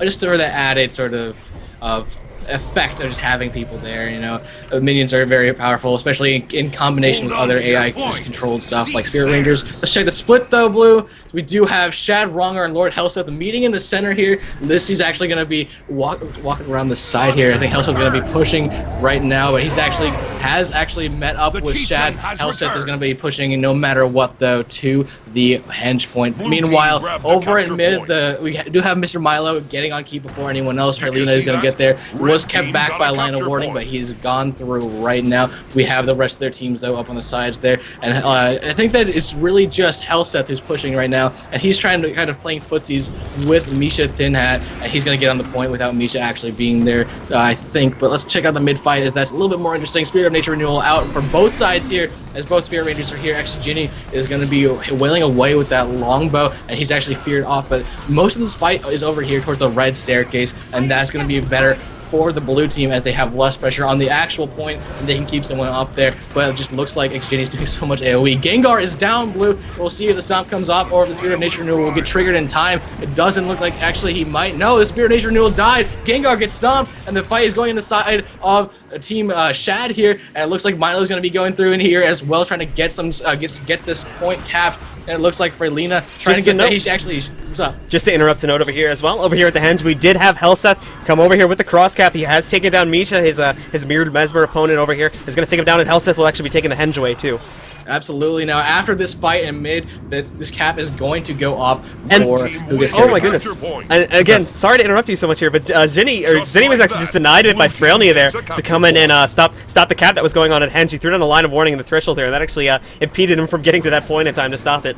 just for the added sort of effect of just having people there. You know, minions are very powerful, especially in combination with other AI controlled stuff like Spirit Rangers. Let's check the split though, Blue. We do have Shad, Wronger, and Lord Hellseth meeting in the center here. Lissy's actually going to be walking around the side here. I think Hellseth's going to be pushing right now, but has actually met up with Shad. Hellseth is going to be pushing no matter what though to the henge point. Meanwhile, over in mid, we do have Mr. Milo getting on key before anyone else. Frelina is going to get there. Was kept back by line of warding, but he's gone through right now. We have the rest of their teams though up on the sides there, and I think that it's really just Hellseth who's pushing right now, and he's trying to kind of playing footsies with Misha Thin Hat, and he's going to get on the point without Misha actually being there, I think. But let's check out the mid fight, as that's a little bit more interesting. Spirit of Nature Renewal out from both sides here, as both Spirit Rangers are here. Ginny is going to be wailing away with that longbow, and he's actually feared off, but most of this fight is over here towards the red staircase, and that's going to be better for the blue team as they have less pressure on the actual point and they can keep someone up there. But it just looks like Xginny's doing so much AoE. Gengar is down, Blue. We'll see if the stomp comes off or if the Spirit of Nature Renewal will get triggered in time. It doesn't look like actually he might. No, the Spirit of Nature Renewal died. Gengar gets stomped, and the fight is going on the side of Team Shad here, and it looks like Milo's going to be going through in here as well, trying to get some get this point capped. And it looks like Frelina trying to get that. He's actually, what's up? Just to interrupt a note over here as well. Over here at the henge, we did have Hellseth come over here with the cross cap. He has taken down Misha. His mirrored Mesmer opponent over here is going to take him down, and Hellseth will actually be taking the henge away too. Absolutely. Now, after this fight in mid, this cap is going to go off for who gets oh my goodness. And again, sorry to interrupt you so much here, but Zinni was actually just denied it by Frelnia there to come in and stop the cap that was going on at henge. He threw down a line of warning in the threshold there, and that actually impeded him from getting to that point in time to stop it.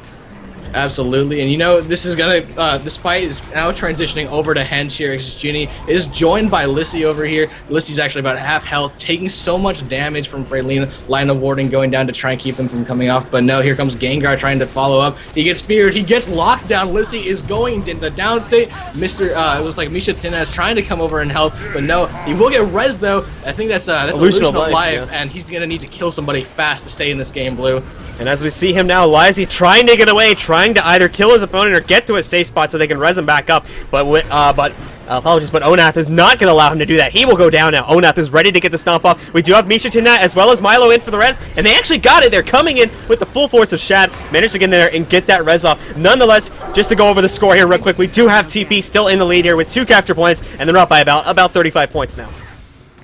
Absolutely, and you know, this is gonna this fight is now transitioning over to henge here. Ginny is joined by Lissy over here. Lissy's actually about half health, taking so much damage from Frelina. Line of warding going down to try and keep him from coming off, but no, here comes Gengar trying to follow up. He gets feared, he gets locked down. Lissy is going in the down state. It was like Misha Tinaz trying to come over and help, but no, he will get res though. I think that's Illusion of Life, yeah. And he's gonna need to kill somebody fast to stay in this game, Blue. And as we see him now, Lizy trying to get away, trying to either kill his opponent or get to a safe spot so they can res him back up. But Onath is not going to allow him to do that. He will go down now. Onath is ready to get the stomp off. We do have Misha Tinat as well as Milo in for the res, and they actually got it. They're coming in with the full force of Shad. Managed to get in there and get that res off. Nonetheless, just to go over the score here real quick, we do have TP still in the lead here with 2 capture points, and they're up by about 35 points now.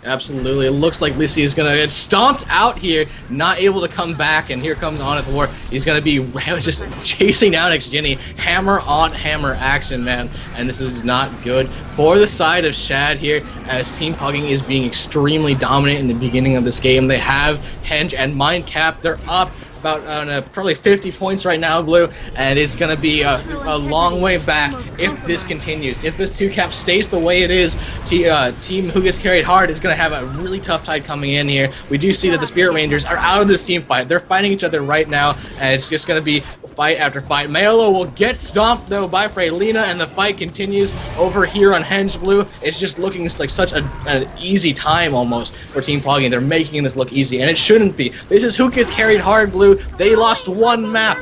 Absolutely. It looks like Lissy is going to get stomped out here, not able to come back, and here comes Onath War. He's going to be just chasing down Xginny. Hammer on hammer action, man, and this is not good for the side of Shad here, as Team Pugging is being extremely dominant in the beginning of this game. They have henge and Mind Cap. They're up about probably 50 points right now, Blue, and it's going to be a long way back if this continues. If this 2-cap stays the way it is, Team Who Gets Carried Hard is going to have a really tough tide coming in here. We do see that the Spirit Rangers are out of this team fight. They're fighting each other right now, and it's just going to be fight after fight. Mayolo will get stomped, though, by Frelina, and the fight continues over here on henge, Blue. It's just looking like such an easy time, almost, for Team Pugging. They're making this look easy, and it shouldn't be. This is Who Gets Carried Hard, Blue. They lost 1 map.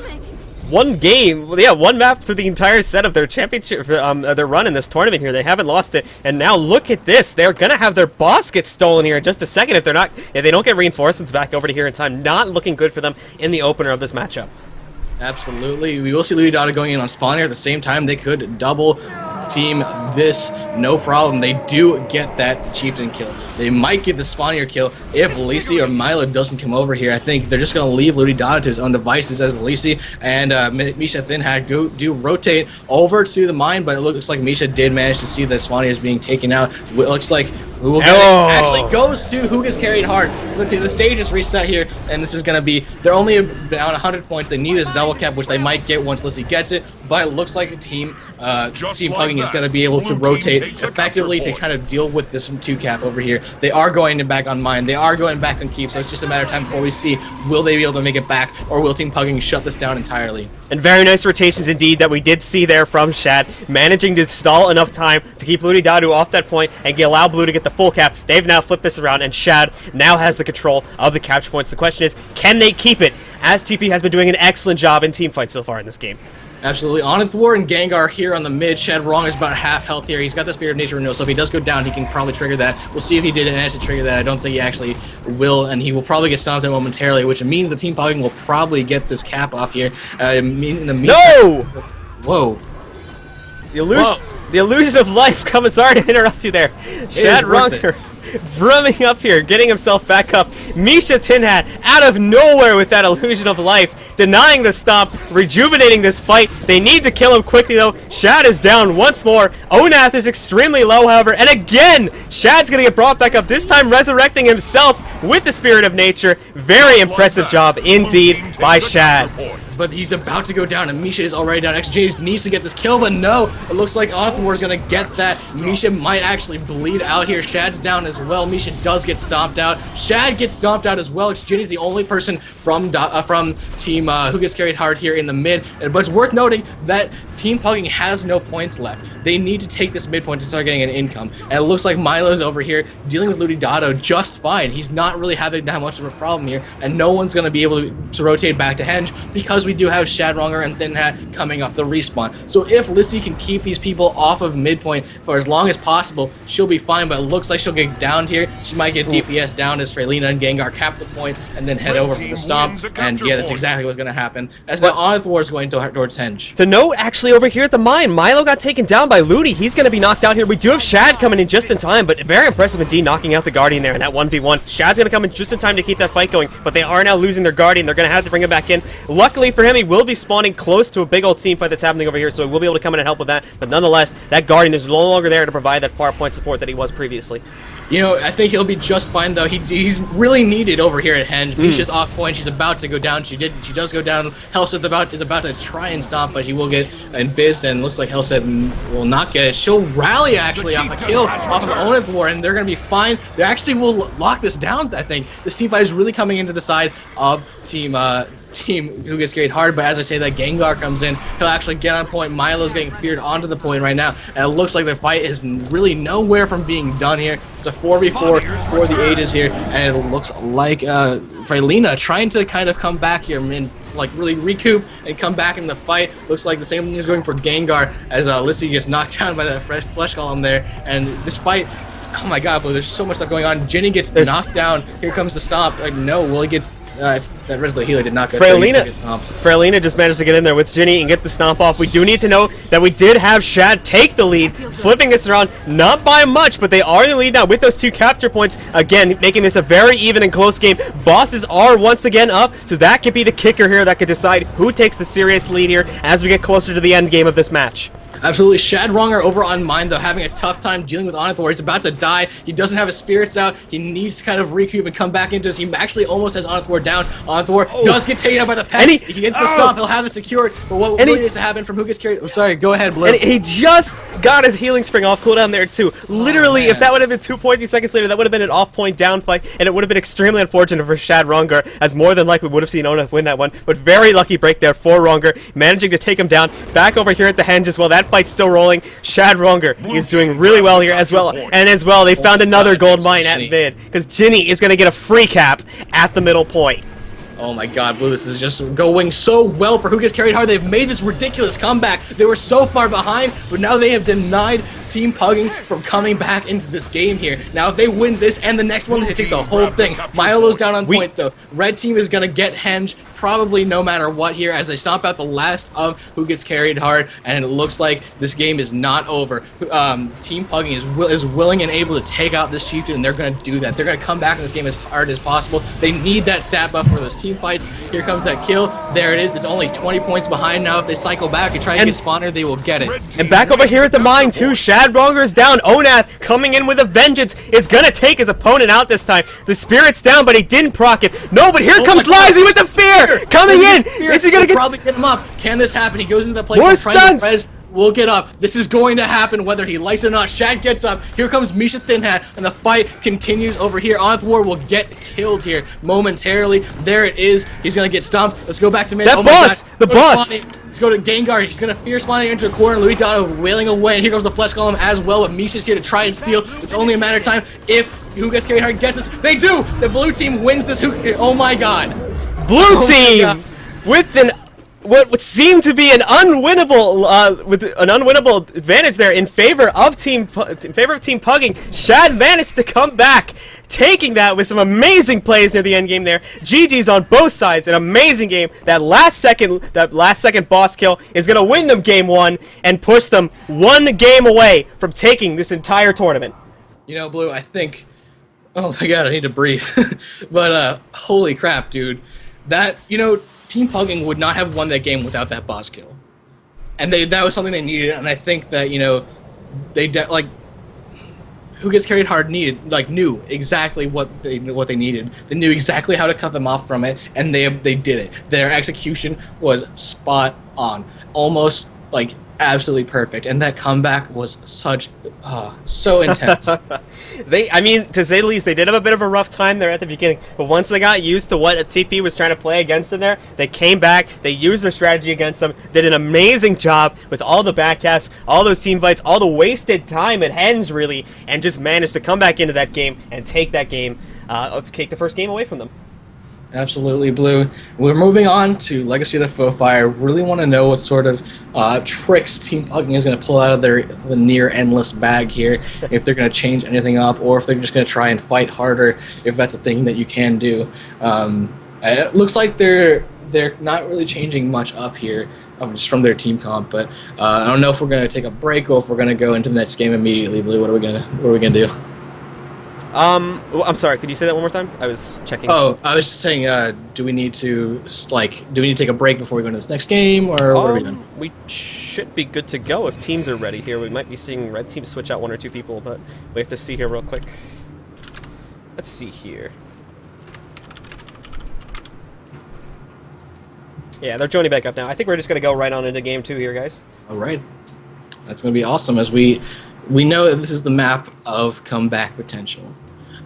One game, yeah, 1 map for the entire set of their championship, their run in this tournament here. They haven't lost it, and now look at this. They're gonna have their boss get stolen here in just a second if they don't get reinforcements back over to here in time. Not looking good for them in the opener of this matchup. Absolutely. We will see Louis Dada going in on Spawner at the same time. They could double team this, no problem. They do get that Chieftain kill. They might get the Spawner kill if Lisi or Milo doesn't come over here. I think they're just going to leave Louis Dada to his own devices as Lisi and Misha Thin Hat do rotate over to the mine, but it looks like Misha did manage to see the Spawners being taken out. It looks like who will get it actually goes to Who Gets Carried Hard. So the stage is reset here, and this is going to be, they're only down 100 points. They need this double cap, which they might get once Lissy gets it, but it looks like Team Pugging is going to be able to rotate effectively to kind of deal with this 2-cap over here. They are going back on mine. They are going back on keep, so it's just a matter of time before we see, will they be able to make it back, or will Team Pugging shut this down entirely? And very nice rotations indeed that we did see there from Shad, managing to stall enough time to keep Ludi Dadu off that point and allow Blue to get the full cap. They've now flipped this around, and Shad now has the control of the capture points. The question is, can they keep it? As TP has been doing an excellent job in team fights so far in this game. Absolutely. Onithwar and Gengar here on the mid. Shadwrong is about half health here. He's got the Spirit of Nature renewal, so if he does go down, he can probably trigger that. We'll see if he did manage to trigger that. I don't think he actually will, and he will probably get stomped out momentarily, which means the Team Pugging will probably get this cap off here. In the meantime, No! Whoa. The illusion of life coming. Sorry to interrupt you there. Shadwrong drumming up here, getting himself back up. Misha Tin Hat out of nowhere with that illusion of life, denying the stomp, rejuvenating this fight. They need to kill him quickly though. Shad is down once more. Onath is extremely low, however, and again, Shad's gonna get brought back up, this time resurrecting himself with the Spirit of Nature. Very impressive job indeed by Shad. But he's about to go down, and Misha is already down. XJ needs to get this kill, but no. It looks like Onithwar is going to get that. Misha might actually bleed out here. Shad's down as well. Misha does get stomped out. Shad gets stomped out as well. XJ is the only person from Team Who Gets Carried Hard here in the mid. But it's worth noting that Team Pugging has no points left. They need to take this midpoint to start getting an income. And it looks like Milo's over here dealing with Ludidado just fine. He's not really having that much of a problem here, and no one's going to be able to rotate back to Henge because we do have Shadwronger and Thin Hat coming off the respawn. So if Lissy can keep these people off of midpoint for as long as possible, she'll be fine, but it looks like she'll get downed here. She might get DPS down as Freylina and Gengar cap the point and then head over for the stomp. And yeah, that's exactly what's going to happen. As now Onithwar is going towards Henge. To note, actually, over here at the mine, Milo got taken down by Ludi. He's going to be knocked out here. We do have Shad coming in just in time, but very impressive indeed, knocking out the Guardian there in that 1v1. Shad's going to come in just in time to keep that fight going, but they are now losing their Guardian. They're going to have to bring him back in. Luckily for him, he will be spawning close to a big old team fight that's happening over here, so he will be able to come in and help with that. But nonetheless, that Guardian is no longer there to provide that far point support that he was previously. You know, I think he'll be just fine though. He's really needed over here at Henge. Misha's off point. She's about to go down. She does go down. Helseth is about to try and stomp, but he will get invis, and looks like Helseth will not get it. She'll rally actually off a kill off of Onithwar, and they're gonna be fine. They actually will lock this down. I think this team fight is really coming into the side of Team Who Gets Carried Hard, but as I say, that Gengar comes in, he'll actually get on point. Milo's getting feared onto the point right now, and it looks like the fight is really nowhere from being done here. It's a 4v4 for the ages here, and it looks like Freylina trying to kind of come back here and like really recoup and come back in the fight. Looks like the same thing is going for Gengar as Lissy gets knocked down by that flesh column there, and this fight, oh my god, Blue, there's so much stuff going on. Jinny gets knocked down. Here comes the stomp. Like, no, well, he gets that Resolute Healer did not go. Freylina just managed to get in there with Jinny and get the stomp off. We do need to note that we did have Shad take the lead, flipping this around, not by much, but they are in the lead now with those 2 capture points. Again, making this a very even and close game. Bosses are once again up, so that could be the kicker here that could decide who takes the serious lead here as we get closer to the end game of this match. Absolutely. Shadwronger over on mine, though, having a tough time dealing with Onithwar. He's about to die. He doesn't have his spirits out. He needs to kind of recoup and come back into this. He actually almost has Onithwar down. Onithwar does get taken out by the pet. He gets the stomp. He'll have it secured. But what really needs to happen from Who Gets Carried... Oh, sorry. Go ahead, Blue. And he just got his healing spring off cooldown there, too. Literally, if that would have been 2.2 seconds later, that would have been an off-point down fight, and it would have been extremely unfortunate for Shadwronger, as more than likely would have seen Onath win that one. But very lucky break there for Wronger, managing to take him down. Back over here at the Henge as well. That fight's still rolling. Shadwronger is doing really well here as well. And as well, they found another gold mine at mid, because Jinny is going to get a free cap at the middle point. Oh my god, Blue, this is just going so well for Who Gets Carried Hard. They've made this ridiculous comeback. They were so far behind, but now they have denied Team Pugging from coming back into this game here. Now, if they win this and the next one, they take the whole thing. Milo's down on point, though. Red team is going to get Henge probably no matter what here as they stomp out the last of Who Gets Carried Hard, and it looks like this game is not over. Team Pugging is willing and able to take out this chieftain, and they're going to do that. They're going to come back in this game as hard as possible. They need that stat buff for those team fights. Here comes that kill. There it is. It's only 20 points behind now. If they cycle back and try to get spawner, they will get it. And back over here at the mine, too. Shadwronger is down. Onath coming in with a vengeance is going to take his opponent out this time. The spirit's down, but he didn't proc it. No, but here comes Lizy with the fear! Coming in! Is he going to probably get him up? Can this happen? He goes into the play. More stuns! Will get up. This is going to happen whether he likes it or not. Shad gets up. Here comes Misha Thin Hat, and the fight continues over here. Onithwar will get killed here momentarily. There it is. He's going to get stomped. Let's go back to mid. That boss! The boss! Let's go to Gengar. He's going to fear spawning into the corner. Ludidado wailing away. And here goes the flesh column as well. But Misha's here to try and steal. It's only a matter of time if Who Gets Carried Hard gets this. They do! The blue team wins this. Oh my god. Blue team with an what would seem to be an unwinnable with an unwinnable advantage there in favor of Team Pugging. Shad managed to come back, taking that with some amazing plays near the end game there. GG's on both sides, an amazing game. That last second boss kill is gonna win them game 1 and push them 1 game away from taking this entire tournament. You know, Blue, I think, oh my god, I need to breathe. But holy crap, dude, that, you know, Team Pugging would not have won that game without that boss kill, and that was something they needed. And I think that, you know, they like, who gets carried hard knew exactly what they needed. They knew exactly how to cut them off from it, and they did it. Their execution was spot on, almost like absolutely perfect, and that comeback was so intense. I mean, to say the least, they did have a bit of a rough time there at the beginning, but once they got used to what a TP was trying to play against them there, they came back, they used their strategy against them, did an amazing job with all the backcaps, all those team fights, all the wasted time at Hens, really, and just managed to come back into that game and take that game, take the first game away from them. Absolutely, Blue. We're moving on to Legacy of the Foe Fire. Really want to know what sort of tricks Team Pugging is going to pull out of the near endless bag here. If they're going to change anything up, or if they're just going to try and fight harder, if that's a thing that you can do. It looks like they're not really changing much up here, just from their team comp. But I don't know if we're going to take a break or if we're going to go into the next game immediately. Blue, what are we gonna do? I'm sorry, could you say that one more time? I was checking. Oh, I was just saying, do we need to take a break before we go into this next game, or what are we doing? We should be good to go if teams are ready here. We might be seeing red teams switch out 1 or 2 people, but we have to see here real quick. Let's see here. Yeah, they're joining back up now. I think we're just going to go right on into game 2 here, guys. All right. That's going to be awesome, as we know that this is the map of comeback potential.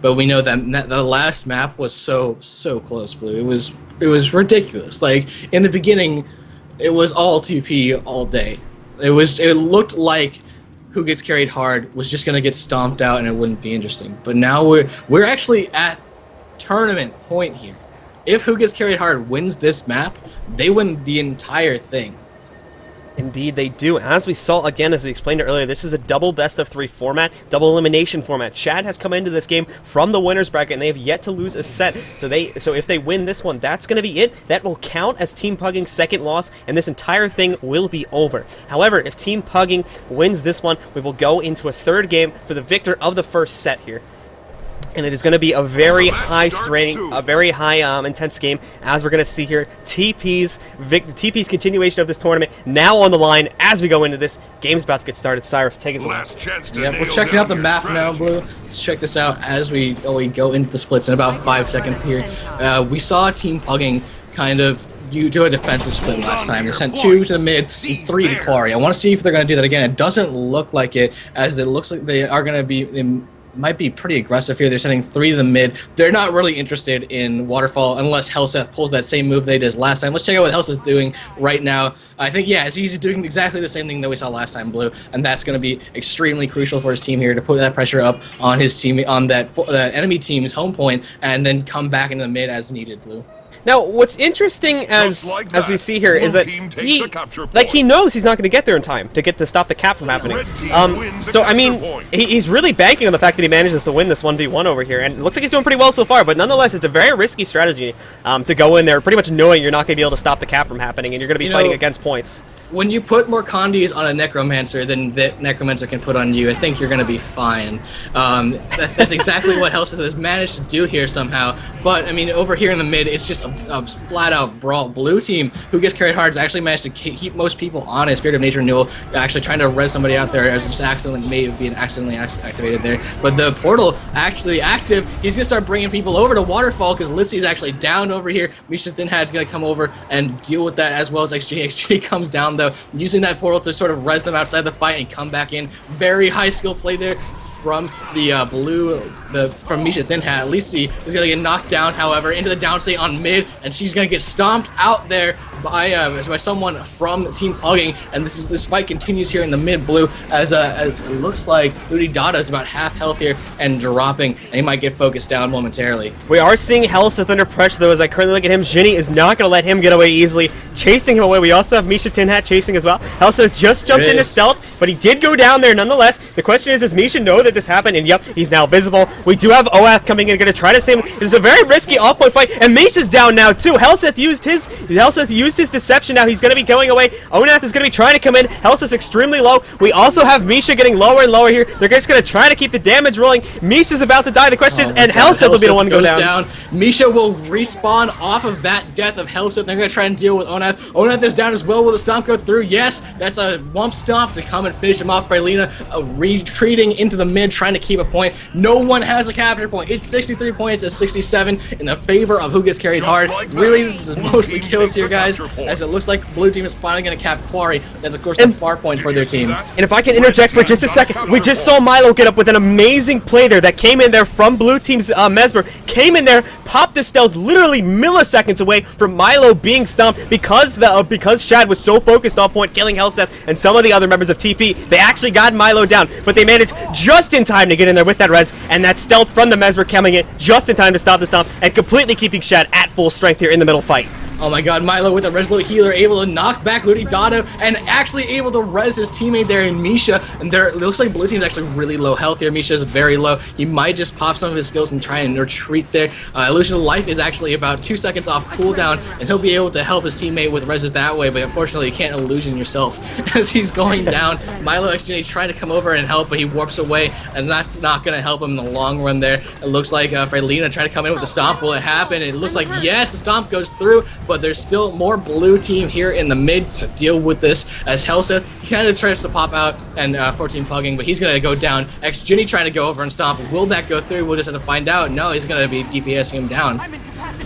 But we know that the last map was so close, Blue. It was ridiculous. Like, in the beginning, it was all TP all day. It looked like who gets carried hard was just gonna get stomped out and it wouldn't be interesting. But now we're actually at tournament point here. If who gets carried hard wins this map, they win the entire thing. Indeed they do. As we saw again, as we explained earlier, this is a double best-of-3 format, double elimination format. Shad has come into this game from the winner's bracket, and they have yet to lose a set. So if they win this one, that's going to be it. That will count as Team Pugging's second loss, and this entire thing will be over. However, if Team Pugging wins this one, we will go into a third game for the victor of the first set here. And it is going to be a very high straining, a very high intense game, as we're going to see here. TP's continuation of this tournament now on the line as we go into this. Game's about to get started. Cyrus, take us away. Yeah, we're checking out the map now, Blue. Let's check this out as we go into the splits in about 5 seconds here. We saw Team Pugging kind of do a defensive split last time. They sent 2 to the mid and 3 to Quarry. I want to see if they're going to do that again. It doesn't look like it, as it looks like they are going to be... might be pretty aggressive here. They're sending 3 to the mid. They're not really interested in Waterfall unless Helseth pulls that same move they did last time. Let's check out what Helseth's doing right now. I think, yeah, he's doing exactly the same thing that we saw last time, Blue, and that's going to be extremely crucial for his team here to put that pressure up on his team, on that enemy team's home point, and then come back into the mid as needed, Blue. Now, what's interesting as we see here is that he knows he's not going to get there in time to stop the cap from happening. So I mean, he's really banking on the fact that he manages to win this 1v1 over here, and it looks like he's doing pretty well so far. But nonetheless, it's a very risky strategy to go in there, pretty much knowing you're not going to be able to stop the cap from happening, and you're going to be fighting against points. When you put more Condis on a Necromancer than that Necromancer can put on you, I think you're going to be fine. That's exactly what Helseth has managed to do here somehow. But, I mean, over here in the mid, it's just a flat-out brawl. Blue team, who gets carried hard, has actually managed to keep most people on a Spirit of Nature renewal, actually trying to res somebody out there as just accidentally activated there. But the portal actually active. He's going to start bringing people over to Waterfall because Lissy's actually down over here. Misha Thinhat's going to come over and deal with that, as well as XG. XG comes down, though, using that portal to sort of res them outside the fight and come back in. Very high skill play there from the from Misha Thinhat. Lissi is going to get knocked down, however, into the downstate on mid, and she's going to get stomped out there by someone from Team Pugging, and this fight continues here in the mid blue as it looks like Ludi Dada is about half health here and dropping, and he might get focused down momentarily. We are seeing Helseth under pressure though. As I currently look at him, Ginny is not going to let him get away easily, chasing him away. We also have Misha Tin Hat chasing as well. Helseth just jumped into stealth, but he did go down there nonetheless. The question is, does Misha know that this happened? And yep, he's now visible. We do have Oath coming in, going to try to save him. This is a very risky off-point fight, and Misha's down now too. Helseth used his deception. Now he's going to be going away. Onath is going to be trying to come in. Helseth's extremely low. We also have Misha getting lower and lower here. They're just going to try to keep the damage rolling. Misha's about to die. The question is, and Helseth will be the one to go down. Misha will respawn off of that death of Helseth. They're going to try and deal with Onath. Onath is down as well. Will the stomp go through? Yes, that's a wump stomp to come and finish him off. Frelina retreating into the mid, trying to keep a point. No one has a capture point. It's 63 points to 67 in the favor of who gets carried hard. Really, this is mostly kills here, guys, as it looks like blue team is finally going to cap Quarry. That's, of course, the far point for their team. And if I can interject for just a second, we just saw Milo get up with an amazing play there that came in there from blue team's Mesmer. Came in there, popped the stealth literally milliseconds away from Milo being stomped because Shad was so focused on point killing Helseth and some of the other members of TP. They actually got Milo down, but they managed just in time to get in there with that res and that stealth from the Mesmer coming in just in time to stop the stomp and completely keeping Shad at full strength here in the middle fight. Oh my god, Milo with a resolute healer, able to knock back Ludi Dada and actually able to res his teammate there in Misha. And it looks like blue team's actually really low health here. Misha's very low. He might just pop some of his skills and try and retreat there. Illusion of Life is actually about 2 seconds off cooldown, and he'll be able to help his teammate with reses that way, but unfortunately you can't illusion yourself as he's going down. Milo XJ trying to come over and help, but he warps away, and that's not going to help him in the long run there. It looks like Frelina trying to come in with the stomp. Will it happen? It looks like yes, the stomp goes through, but there's still more blue team here in the mid to deal with this as Helseth, he kind of tries to pop out and 14 Pugging, but he's going to go down. Ginny trying to go over and stomp. Will that go through? We'll just have to find out. No, he's going to be DPSing him down.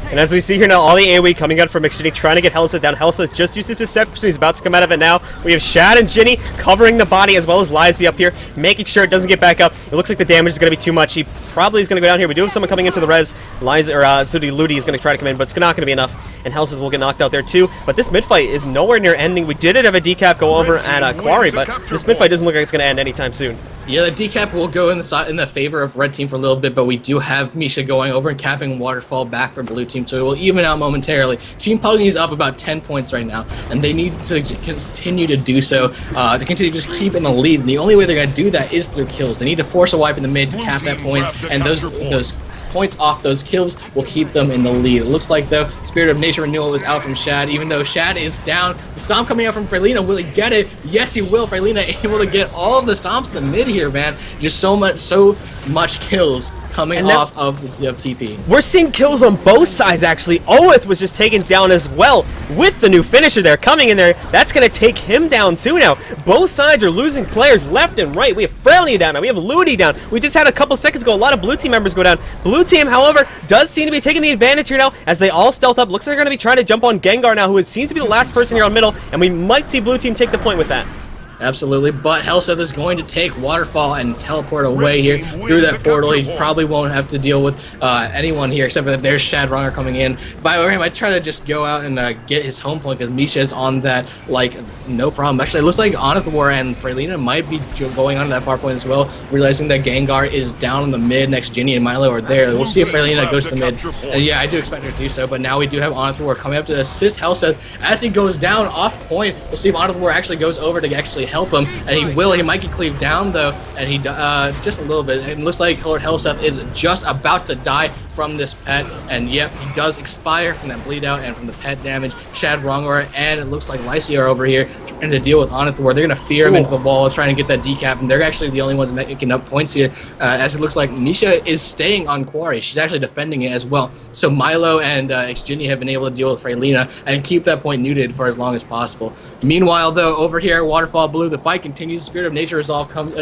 And as we see here now, all the AoE coming out from McShinny trying to get Helseth down. Helseth just used his deception. He's about to come out of it now. We have Shad and Ginny covering the body as well as Lizzie up here, making sure it doesn't get back up. It looks like the damage is going to be too much. He probably is going to go down here. We do have someone coming in for the res. Lizzie, or Sudi Ludi is going to try to come in, but it's not going to be enough. And Helseth will get knocked out there too. But this mid fight is nowhere near ending. We did have a decap go over at Quarry, but this mid fight doesn't look like it's going to end anytime soon. Yeah, the decap will go in the favor of red team for a little bit, but we do have Misha going over and capping Waterfall back for blue team, so it will even out momentarily. Team Pugging is up about 10 points right now, and they need to continue to do so, to continue to just keep in the lead. And the only way they're going to do that is through kills. They need to force a wipe in the mid to cap that point, and those points off those kills will keep them in the lead. It looks like, though, Spirit of Nature Renewal is out from Shad, even though Shad is down. The stomp coming out from Frelina. Will he get it? Yes, he will. Frelina able to get all of the stomps in the mid here, man. Just so much kills coming off of the TP. We're seeing kills on both sides, actually. Oath was just taken down as well with the new finisher there coming in there. That's going to take him down too now. Both sides are losing players left and right. We have Frelina down now. We have Ludi down. We just had a couple seconds ago a lot of blue team members go down. Blue team, however, does seem to be taking the advantage here now as they all stealth up. Looks like they're going to be trying to jump on Gengar now, who seems to be the last person here on middle, and we might see blue team take the point with that. Absolutely, but Helseth is going to take Waterfall and teleport away here through that portal. He probably won't have to deal with anyone here except for that there's Shadronger coming in. If I were him, I'd try to just go out and get his home point because Misha's on that, like, no problem. Actually, it looks like Onathor and Frelina might be going on to that far point as well, realizing that Gengar is down in the mid next Ginny and Milo are there. We'll see if Frelina goes to the mid. And yeah, I do expect her to do so, but now we do have Onathor coming up to assist Helseth as he goes down off point. We'll see if Onathor actually goes over to actually help him, and he will. He might get cleaved down though, and he just a little bit. It looks like Lord Helseth is just about to die from this pet, and yep, he does expire from that bleed out and from the pet damage. Shad Rongor and it looks like Lycia are over here trying to deal with Onathor. They're gonna fear him into the wall, trying to get that decap, and they're actually the only ones making up points here. As it looks like Nisha is staying on Quarry. She's actually defending it as well. So Milo and Xginny have been able to deal with Frelina and keep that point neutered for as long as possible. Meanwhile, though, over here at Waterfall Blue, the fight continues. Spirit of Nature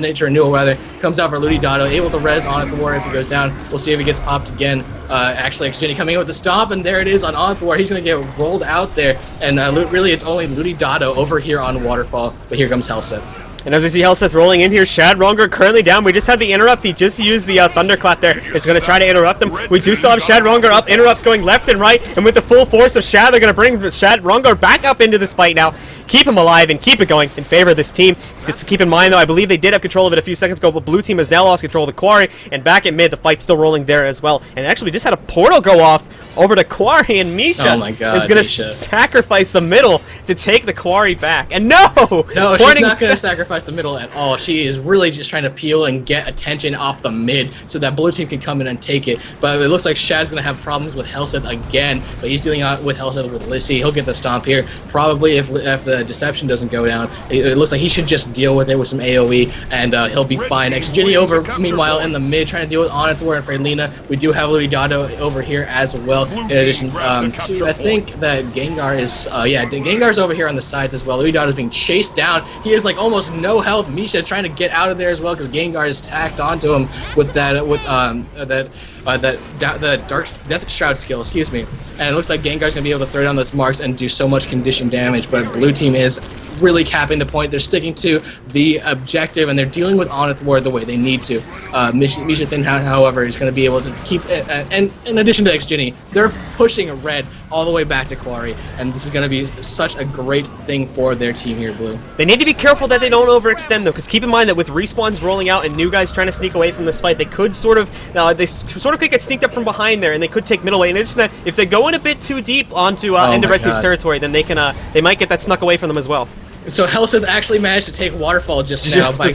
Nature Renewal rather comes out for Ludi Dado, able to res Onathor if he goes down. We'll see if he gets popped again. Actually, Xginny coming in with the stomp, and there it is on Onathor. He's going to get rolled out there, and really it's only Ludi Dado over here on Waterfall, but here comes Helseth. And as we see Helseth rolling in here, Shadronger currently down. We just had the interrupt. He just used the Thunderclap there. It's going to try to interrupt them. We do still have Shadronger up. Interrupts going left and right. And with the full force of Shad, they're going to bring Shadronger back up into this fight now. Keep him alive and keep it going in favor of this team. Just to keep in mind, though, I believe they did have control of it a few seconds ago, but blue team has now lost control of the quarry. And back at mid, the fight's still rolling there as well. And actually, we just had a portal go off over to quarry, and Misha is going to sacrifice the middle to take the quarry back. And no, she's not going to sacrifice the middle at all. She is really just trying to peel and get attention off the mid so that blue team can come in and take it. But it looks like Shad's going to have problems with Helseth again, but he's dealing with Helseth with Lissy. He'll get the stomp here. Probably if the deception doesn't go down, it looks like he should just deal with it with some AoE, and he'll be fine. Ginny over, meanwhile, in the mid, trying to deal with Onithor and Freylina. We do have Louis Dado over here as well. In addition to, I think that Gengar is, Gengar's over here on the sides as well. Louis Dado is being chased down. He has like almost no health. Misha trying to get out of there as well because Gengar is tacked onto him with the Dark Death Shroud skill, excuse me. And it looks like Gengar's going to be able to throw down those marks and do so much condition damage, but blue team is really capping the point. They're sticking to the objective, and they're dealing with Onithor the way they need to. Misha Thin, however, is going to be able to keep it, and in addition to X-Ginny, they're pushing red all the way back to quarry, and this is going to be such a great thing for their team here, blue. They need to be careful that they don't overextend, though, because keep in mind that with respawns rolling out and new guys trying to sneak away from this fight, they could sort of could get sneaked up from behind there, and they could take middle lane. In addition to that, if they go in a bit too deep onto into Red Team's territory, then they might get that snuck away from them as well. So Helseth actually managed to take Waterfall just now by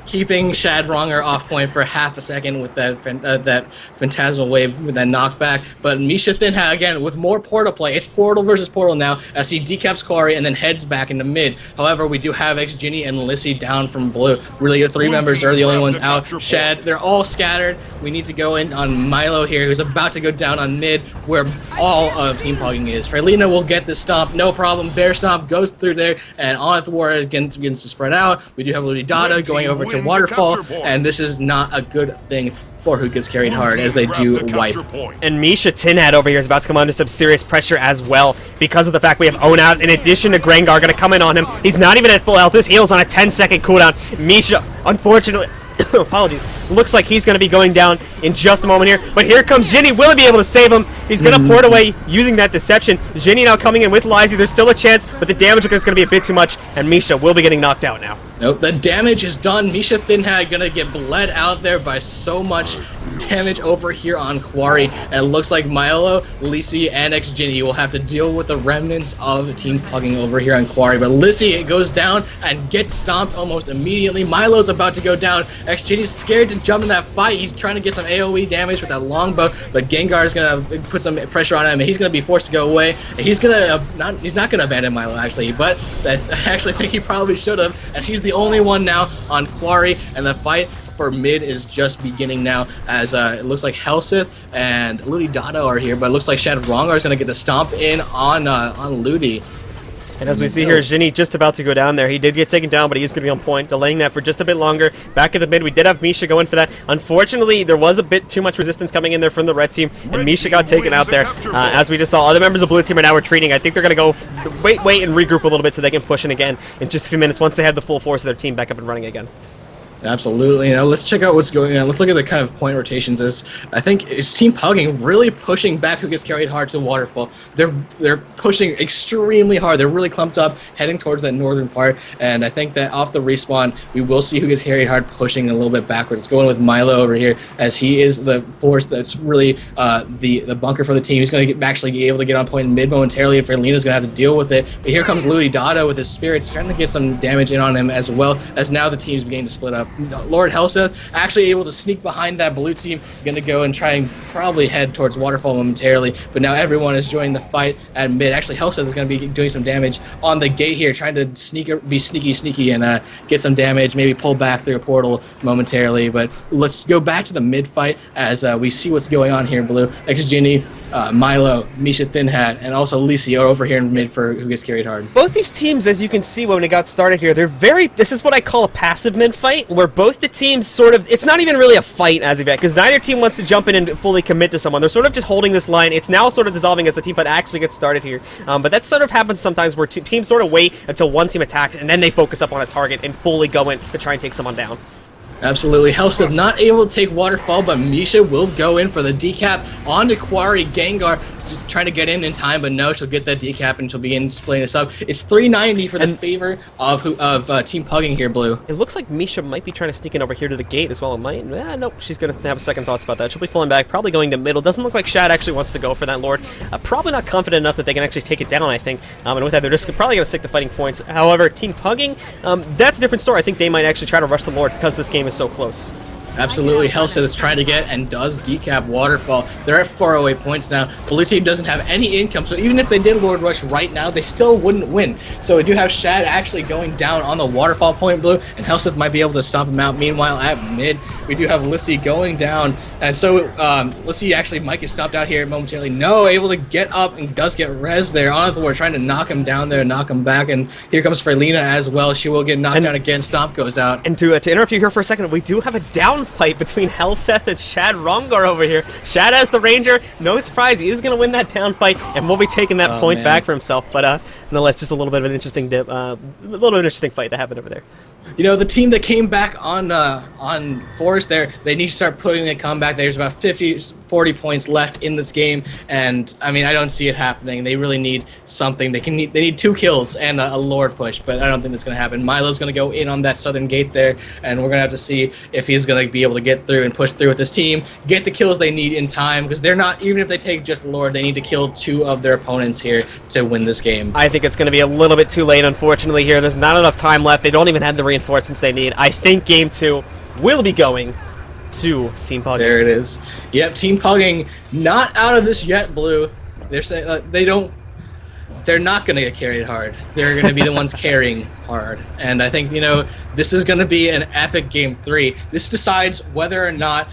keeping Shadronger off point for half a second with that Phantasmal Wave with that knockback. But Misha Thin, again, with more portal play. It's portal versus portal now as he decaps Quarry and then heads back into mid. However, we do have X-Ginny and Lissy down from blue. Really, the three members are the only ones out. Shad, they're all scattered. We need to go in on Milo here, who's about to go down on mid, where all of Team Pugging is. Freylina will get the stomp, no problem. Bear Stomp goes through there, and Onithor begins to spread out. We do have Louis Dada going over to Waterfall, and this is not a good thing for who gets carried hard as they do wipe. And Misha Tinhat over here is about to come under some serious pressure as well because of the fact we have Onat in addition to Grengar going to come in on him. He's not even at full health. This heals on a 10-second cooldown. Misha, unfortunately, apologies, looks like he's going to be going down in just a moment here. But here comes Ginny. Will he be able to save him? He's going to port away using that deception. Ginny now coming in with Lizzie. There's still a chance, but the damage is going to be a bit too much, and Misha will be getting knocked out now. Nope, the damage is done. Misha Thinhat gonna get bled out there by so much damage over here on Quarry. And it looks like Milo, Lissy, and X-Ginny will have to deal with the remnants of Team Pugging over here on Quarry. But Lissy goes down and gets stomped almost immediately. Milo's about to go down. X-Ginny's scared to jump in that fight. He's trying to get some AoE damage with that longbow, but Gengar's gonna put some pressure on him, and he's gonna be forced to go away. He's not gonna abandon Milo actually, but I actually think he probably should have, as he's the only one now on Quarry, and the fight for mid is just beginning now, as it looks like Helseth and Ludi Dado are here, but it looks like Shadowrongar is going to get the stomp in on Ludi. And as we see here, Ginny just about to go down there. He did get taken down, but he is going to be on point, delaying that for just a bit longer. Back at the mid, we did have Misha go in for that. Unfortunately, there was a bit too much resistance coming in there from the red team, and Misha got taken out there. As we just saw, other members of blue team are now retreating. I think they're going to go wait and regroup a little bit so they can push in again in just a few minutes once they have the full force of their team back up and running again. Absolutely. Let's check out what's going on. Let's look at the kind of point rotations. I think it's Team Pugging really pushing back who gets carried hard to the waterfall. They're pushing extremely hard. They're really clumped up, heading towards that northern part. And I think that off the respawn, we will see who gets carried hard, pushing a little bit backwards. It's going with Milo over here, as he is the force that's really the bunker for the team. He's going to actually be able to get on point in mid momentarily, and Freylina's going to have to deal with it. But here comes Louis Dada with his spirits, trying to get some damage in on him, as well as now the team's beginning to split up. Lord Helseth actually able to sneak behind that blue team, going to go and try and probably head towards Waterfall momentarily, but now everyone is joining the fight at mid. Actually, Helseth is going to be doing some damage on the gate here, trying to be sneaky and get some damage, maybe pull back through a portal momentarily. But let's go back to the mid fight as we see what's going on here in blue. X-Ginny, Milo, Misha Thinhat, and also Lisi are over here in mid for who gets carried hard. Both these teams, as you can see when it got started here, this is what I call a passive mid fight, where where both the teams sort of, it's not even really a fight as of yet, because neither team wants to jump in and fully commit to someone. They're sort of just holding this line. It's now sort of dissolving as the team fight actually gets started here. But that sort of happens sometimes where teams sort of wait until one team attacks, and then they focus up on a target and fully go in to try and take someone down. Absolutely. Helseth not able to take Waterfall, but Misha will go in for the decap onto Quarry. Gengar just trying to get in time, but no, she'll get that decap and she'll begin splitting this up. It's 390 for the favor of Team Pugging here, Blue. It looks like Misha might be trying to sneak in over here to the gate as well. It might. Nope, she's going to have second thoughts about that. She'll be falling back, probably going to middle. Doesn't look like Shad actually wants to go for that Lord. Probably not confident enough that they can actually take it down, I think. And with that, they're just probably going to stick to fighting points. However, Team Pugging, that's a different story. I think they might actually try to rush the Lord because this game is so close. Absolutely. Helseth is trying to get and does decap Waterfall. They're at 408 points now. Blue team doesn't have any income, so even if they did Lord Rush right now, they still wouldn't win. So we do have Shad actually going down on the Waterfall point, Blue, and Helseth might be able to stomp him out. Meanwhile, at mid, we do have Lissy going down, and so Lissy actually might get stomped out here momentarily. No, able to get up and does get res there on the Lord, trying to knock him down there, knock him back, and here comes Frelina as well. She will get knocked down again. Stomp goes out. And to interrupt you here for a second, we do have a down fight between Helseth and Shad Rongar over here. Shad as the Ranger, no surprise, he is going to win that down fight, and will be taking that point back for himself. But nonetheless, just a little bit of an interesting interesting fight that happened over there. You know, the team that came back on Forest there, they need to start putting a comeback. There's about 40 points left in this game, and I mean, I don't see it happening. They really need something. They need 2 kills and a Lord push, but I don't think that's going to happen. Milo's going to go in on that southern gate there, and we're going to have to see if he's going to be able to get through and push through with this team, get the kills they need in time, because they're not, even if they take just Lord, they need to kill 2 of their opponents here to win this game. I think it's going to be a little bit too late, unfortunately, here. There's not enough time left. They don't even have the reinforcements they need. I think Game 2 will be going to Team Pugging. There it is. Yep, Team Pugging not out of this yet, Blue. They're saying they're not going to get carried hard. They're going to be the ones carrying hard. And I think, you know, this is going to be an epic Game 3. This decides whether or not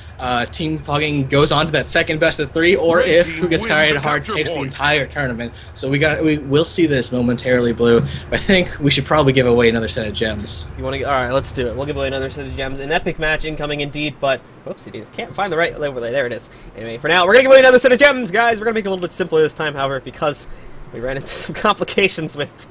Team Pugging goes on to that second best of 3, or if who gets carried hard takes the entire tournament. So we'll see this momentarily, Blue. I think we should probably give away another set of gems. You want to? All right, let's do it. We'll give away another set of gems. An epic match incoming indeed, but whoopsie, can't find the right overlay. There it is. Anyway, for now, we're gonna give away another set of gems, guys. We're gonna make it a little bit simpler this time, however, because we ran into some complications with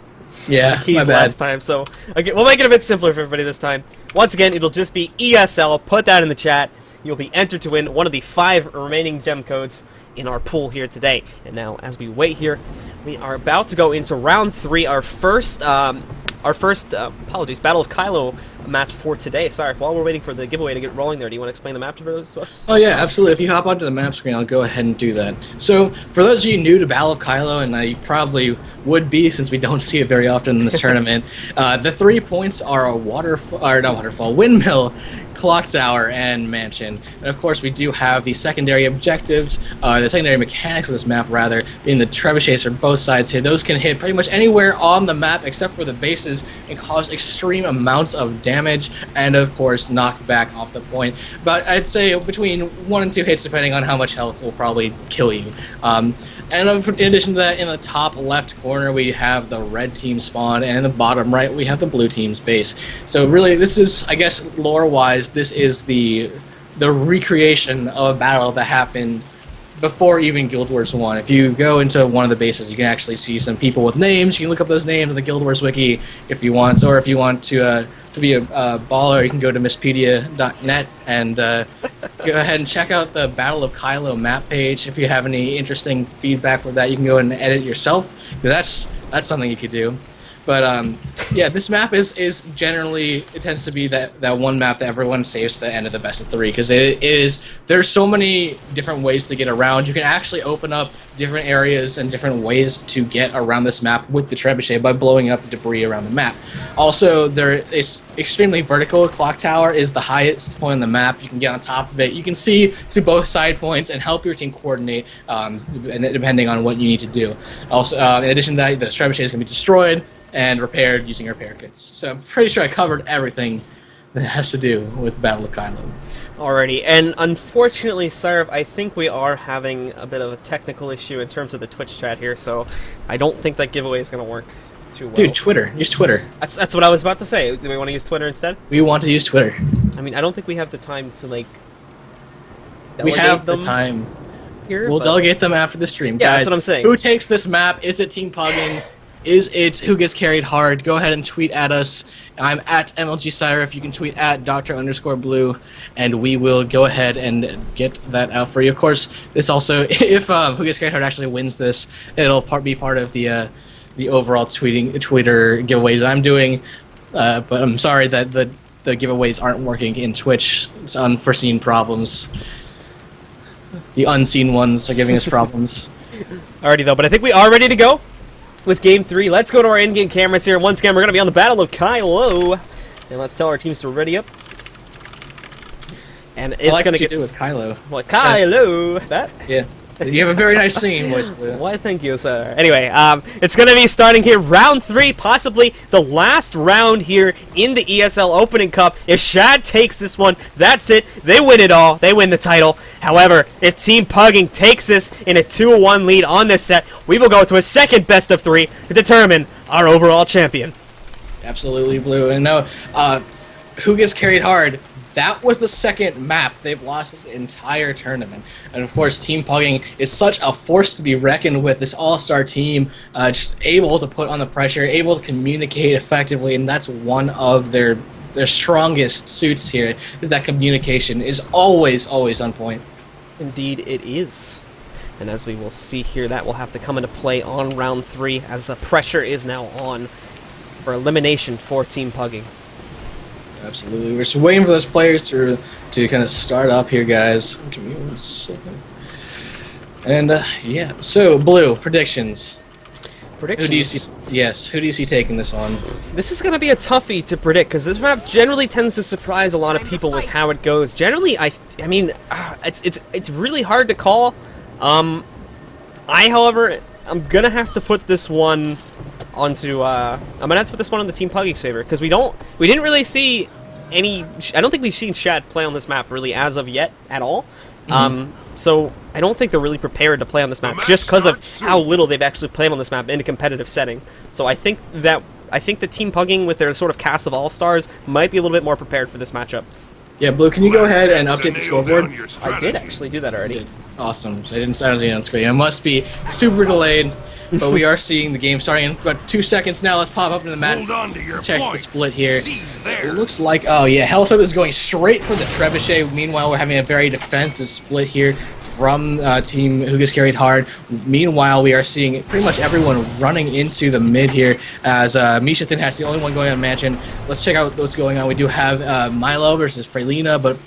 the keys last time. So again, we'll make it a bit simpler for everybody this time. Once again, it'll just be ESL. Put that in the chat. You'll be entered to win one of the 5 remaining gem codes in our pool here today. And now, as we wait here, we are about to go into round 3, our first Battle of Kylo match for today. Sorry, while we're waiting for the giveaway to get rolling there, do you want to explain the map to us? Oh yeah, absolutely. If you hop onto the map screen, I'll go ahead and do that. So, for those of you new to Battle of Kylo, and you probably would be since we don't see it very often in this tournament, the 3 points are a windmill, clock tower, and mansion. And of course, we do have the secondary objectives, the secondary mechanics of this map, rather, being the trebuchets for both sides here. Those can hit pretty much anywhere on the map except for the bases and cause extreme amounts of damage, and of course, knock back off the point. But I'd say between 1 and 2 hits, depending on how much health, will probably kill you. And in addition to that, in the top left corner, we have the red team spawn, and in the bottom right, we have the blue team's base. So really, this is, I guess, lore-wise, this is the recreation of a battle that happened before even Guild Wars 1. If you go into one of the bases, you can actually see some people with names. You can look up those names in the Guild Wars wiki if you want, or if you want to be a baller, you can go to misspedia.net and go ahead and check out the Battle of Kylo map page. If you have any interesting feedback for that, you can go and edit yourself. That's something you could do. But yeah, this map is generally, it tends to be that one map that everyone saves to the end of the best of 3, because there's so many different ways to get around. You can actually open up different areas and different ways to get around this map with the trebuchet by blowing up the debris around the map. Also, it's extremely vertical. Clock Tower is the highest point on the map. You can get on top of it. You can see to both side points and help your team coordinate, depending on what you need to do. Also, in addition to that, the trebuchet is going to be destroyed and repaired using repair kits. So I'm pretty sure I covered everything that has to do with Battle of Kylo. Alrighty, and unfortunately, Sarv, I think we are having a bit of a technical issue in terms of the Twitch chat here, so I don't think that giveaway is going to work too well. Dude, Twitter. Use Twitter. That's what I was about to say. Do we want to use Twitter instead? We want to use Twitter. I mean, I don't think we have the time to, like, We have the them time. here, We'll but- delegate them after the stream. Yeah, Guys, that's what I'm saying. Who takes this map? Is it Team Pugging? Is it who gets carried hard? Go ahead and tweet at us. I'm at MLG Syra. You can tweet at Dr_Blue, and we will go ahead and get that out for you. Of course, this also, if who gets carried hard actually wins this, it'll be part of the overall Twitter giveaways I'm doing. But I'm sorry that the giveaways aren't working in Twitch. It's unforeseen problems. The unseen ones are giving us problems. Alrighty, though, but I think we are ready to go with Game 3. Let's go to our in-game cameras here. Once again, we're going to be on the Battle of Kylo. And let's tell our teams to ready up. And it's going to get... do with Kylo. What? Kylo! That? Yeah. You have a very nice singing voice, Blue. Why, thank you, sir. Anyway, it's going to be starting here, round 3, possibly the last round here in the ESL Opening Cup. If Shad takes this one, that's it. They win it all. They win the title. However, if Team Pugging takes this in a 2-1 lead on this set, we will go to a second best of 3 to determine our overall champion. Absolutely, Blue. And no, who gets carried hard? That was the second map they've lost this entire tournament. And of course, Team Pugging is such a force to be reckoned with. This all-star team, just able to put on the pressure, able to communicate effectively, and that's one of their strongest suits here, is that communication is always on point. Indeed, it is. And as we will see here, that will have to come into play on round 3 as the pressure is now on for elimination for Team Pugging. Absolutely. We're just waiting for those players to kind of start up here, guys. Give me 1 second. And, yeah. So, Blue, predictions. Predictions? Who do you see? Yes, who do you see taking this one? This is going to be a toughie to predict, because this map generally tends to surprise a lot of people with how it goes. Generally, I mean, it's really hard to call. However, I'm going to have to put this one onto, I'm gonna have to put this one on the Team Pugging's favor, because we didn't really see any, I don't think we've seen Shad play on this map really as of yet at all. So I don't think they're really prepared to play on this map just because of how little they've actually played on this map in a competitive setting. So I think the Team Pugging with their sort of cast of all-stars might be a little bit more prepared for this matchup. Yeah, Blue, can you go ahead and update the scoreboard? I did actually do that already. Awesome. So I don't see it on screen. It must be super delayed, but we are seeing the game starting in about 2 seconds now. Let's pop up in the map. Check the split here. It looks like, oh yeah, Hellseth is going straight for the Trebuchet. Meanwhile, we're having a very defensive split here from Team Who Gets Carried Hard. Meanwhile, we are seeing pretty much everyone running into the mid here as Misha Thinhat's the only one going on Mansion. Let's check out what's going on. We do have Milo versus Freylina, but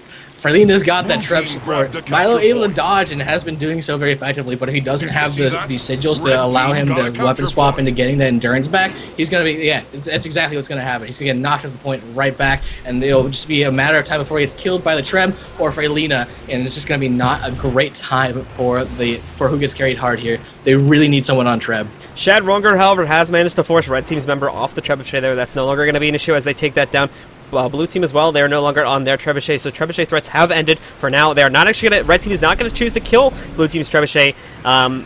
Freylina's got that Treb support. Milo able to dodge and has been doing so very effectively, but if he doesn't have the sigils to allow him to weapon swap into getting the endurance back, he's going to be, yeah, that's exactly what's going to happen. He's going to get knocked at the point right back, and it'll just be a matter of time before he gets killed by the Treb or Freylina, and it's just going to be not a great time for Who Gets Carried Hard here. They really need someone on Treb. Shad Ronger, however, has managed to force Red Team's member off the Trebuchet there. That's no longer going to be an issue as they take that down. Blue Team as well, they are no longer on their Trebuchet, so Trebuchet threats have ended for now. They are not actually going to, Red Team is not going to choose to kill Blue Team's Trebuchet.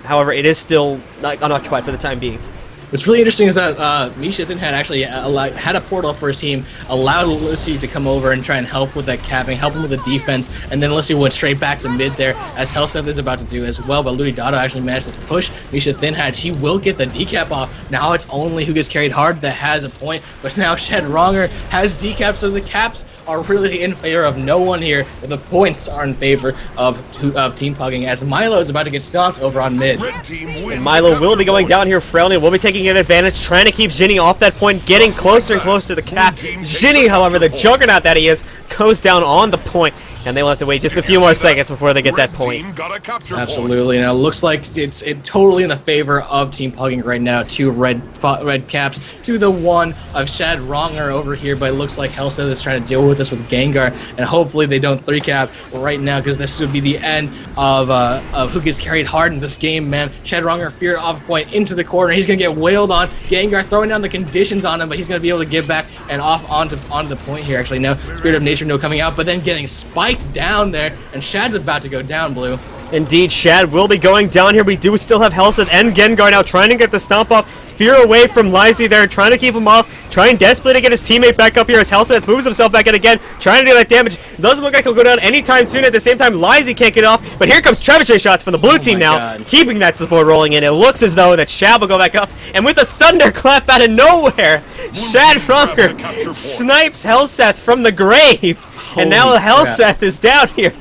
However, it is still unoccupied for the time being. What's really interesting is that Misha then had actually had a portal up for his team, allowed Lucy to come over and try and help with that capping, help him with the defense, and then Lucy went straight back to mid there, as Hellseth is about to do as well, but Ludi Dotto actually managed to push Misha Thinhat. She will get the decap off. Now it's only Who Gets Carried Hard that has a point, but now Shed Ronger has decaps, so the caps are really in favor of no one here. The points are in favor of Team Pugging, as Milo is about to get stomped over on mid. And Milo will be going down here. Freylina will be taking an advantage, trying to keep Ginny off that point, getting closer and closer to the cap. Ginny, however, the juggernaut that he is, goes down on the point, and they will have to wait just a few more seconds before they get that point. Absolutely. Now it looks like it's totally in the favor of Team Pugging right now. 2 red caps to the 1 of Shad Ronger over here, but it looks like Hellseth is trying to deal with this with Gengar, and hopefully they don't 3-cap right now, because this would be the end of Who Gets Carried Hard in this game, man. Shad Ronger feared off point into the corner. He's going to get wailed on. Gengar throwing down the conditions on him, but he's going to be able to get back and off onto the point here actually. Now Spirit of Nature no coming out, but then getting spiked down there, and Shad's about to go down, Blue. Indeed, Shad will be going down here. We do still have Helseth and Gengar now trying to get the stomp off. Fear away from Lysy there, trying to keep him off, trying desperately to get his teammate back up here as Helseth moves himself back in again, trying to do that damage. Doesn't look like he'll go down anytime soon. At the same time, Lysy can't get off, but here comes Trebuchet shots from the blue team now, God. keeping that support rolling in. It looks as though that Shad will go back up, and with a thunderclap out of nowhere, Shad Ronger snipes Helseth from the grave. And now Helseth is down here.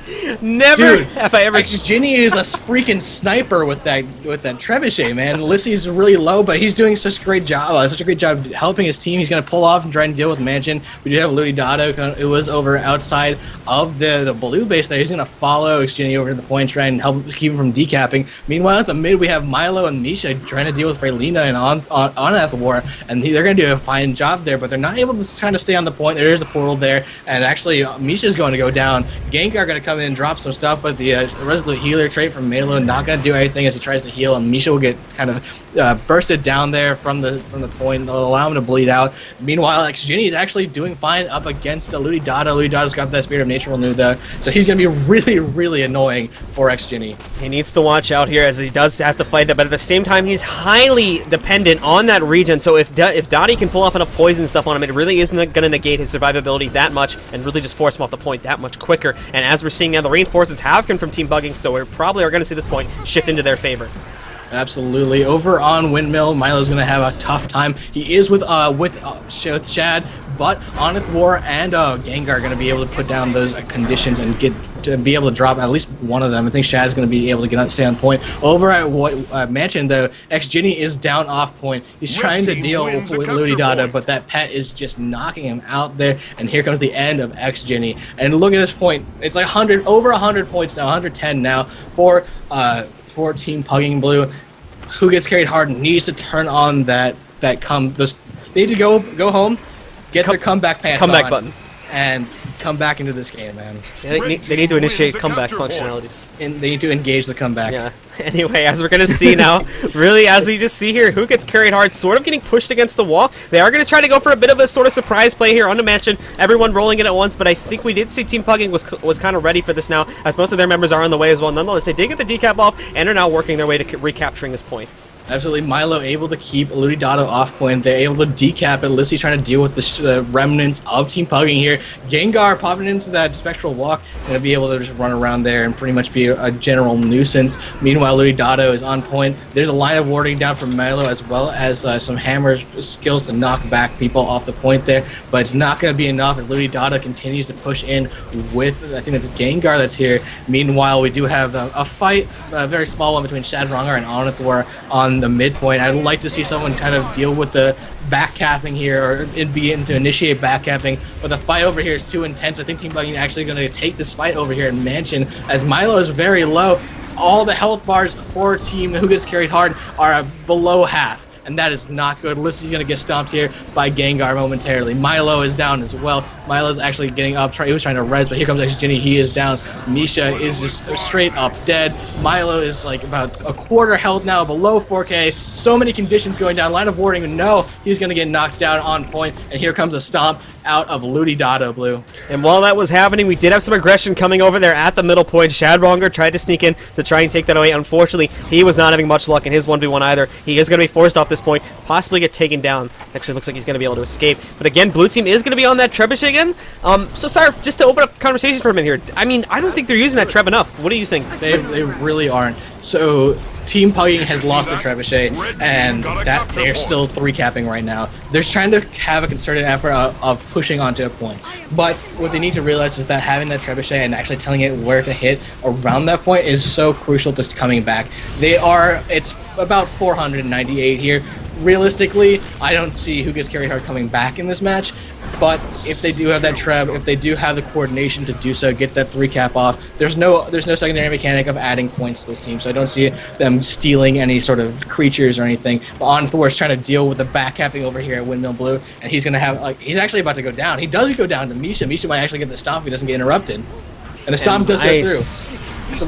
Never have I ever seen. Ginny is a freaking sniper with that trebuchet, man. Lissy's really low, but he's doing such a great job helping his team. He's gonna pull off and try and deal with Mansion. We do have Ludi Dotto, who was over outside of the blue base there. He's gonna follow Xginny over to the point, try and help keep him from decapping. Meanwhile, at the mid, we have Milo and Misha trying to deal with Freylina and on War, and they're gonna do a fine job there, but they're not able to kind of stay on the point. There is a portal there, and actually Misha's going to go down. Gengar going to come in and drop some stuff, but the Resolute Healer trait from Melo not going to do anything as he tries to heal, and Misha will get kind of bursted down there from the point. They'll allow him to bleed out. Meanwhile, Xginny is actually doing fine up against Ludi Dotto. Ludi Dotto's got that Spirit of Nature will though, so he's going to be really, really annoying for Xginny. He needs to watch out here as he does have to fight that, but at the same time, he's highly dependent on that region, so if Dottie can pull off enough poison stuff on him, it really isn't going to negate his survivability that much and really just force him off the point that much quicker. And as we're seeing now, the reinforcements have come from Team Pugging, so we probably are going to see this point shift into their favor. Absolutely. Over on Windmill, Milo's going to have a tough time. He is with Shad, but Honest War and Gengar are going to be able to put down those conditions and get to be able to drop at least one of them. I think Shad's going to be able to stay on point. Over at Mansion, though, Xginny is down off point. He's trying to deal with Ludi Dotto, but that pet is just knocking him out there, and here comes the end of Xginny. And look at this point. It's like over 100 points now, 110 now for Team Pugging Blue. Who gets carried hard needs to turn on they need to go home, get their comeback pants on, button, and come back into this game, man. They need to initiate comeback functionalities. And they need to engage the comeback. Yeah. Anyway, as we're going to see now, really, as we just see here, who gets carried hard, sort of getting pushed against the wall. They are going to try to go for a bit of a sort of surprise play here on the Mansion. Everyone rolling in at once, but I think we did see Team Pugging was kind of ready for this now, as most of their members are on the way as well. Nonetheless, they did get the decap off and are now working their way to recapturing this point. Absolutely. Milo able to keep Ludi Dotto off point. They're able to decap it. Lissy trying to deal with the remnants of Team Pugging here. Gengar popping into that Spectral Walk, going to be able to just run around there and pretty much be a general nuisance. Meanwhile, Ludi Dotto is on point. There's a line of warding down from Milo as well as some hammer skills to knock back people off the point there, but it's not going to be enough as Ludi Dotto continues to push in with, I think it's Gengar that's here. Meanwhile, we do have a fight, a very small one between Shadronger and Onithor on the midpoint. I'd like to see someone kind of deal with the backcapping here or begin to initiate backcapping, but the fight over here is too intense. I think Team Pugging is actually going to take this fight over here in Mansion as Milo is very low. All the health bars for Team Who Gets Carried Hard are below half, and that is not good. Lissy's going to get stomped here by Gengar momentarily. Milo is down as well. Milo's actually getting up. He was trying to res, but here comes Xginny. He is down. Misha is just straight up dead. Milo is like about a quarter health now, below 4K. So many conditions going down. Line of warding, no. He's going to get knocked down on point, and here comes a stomp out of Ludi Dotto, Blue. And while that was happening, we did have some aggression coming over there at the middle point. Shadronger tried to sneak in to try and take that away. Unfortunately, he was not having much luck in his 1v1 either. He is going to be forced off this point, possibly get taken down. Actually, looks like he's going to be able to escape. But again, Blue Team is going to be on that Trebuchet again. So, Sire, just to open up conversation for a minute here, I mean, I don't think they're using that Treb enough. What do you think? They really aren't. So, Team Pugging has lost the Trebuchet, and that they're still 3-capping right now. They're trying to have a concerted effort of pushing onto a point. But what they need to realize is that having that Trebuchet and actually telling it where to hit around that point is so crucial to coming back. It's about 498 here. Realistically, I don't see Who Gets Carried Hard coming back in this match, but if they do have that Treb, if they do have the coordination to do so, get that 3-cap off, there's no secondary mechanic of adding points to this team, so I don't see them stealing any sort of creatures or anything. But Onithor is trying to deal with the backcapping over here at Windmill Blue, and he's gonna have he's actually about to go down. He does go down to Misha. Misha might actually get the stomp if he doesn't get interrupted. And the stomp does go through. It's a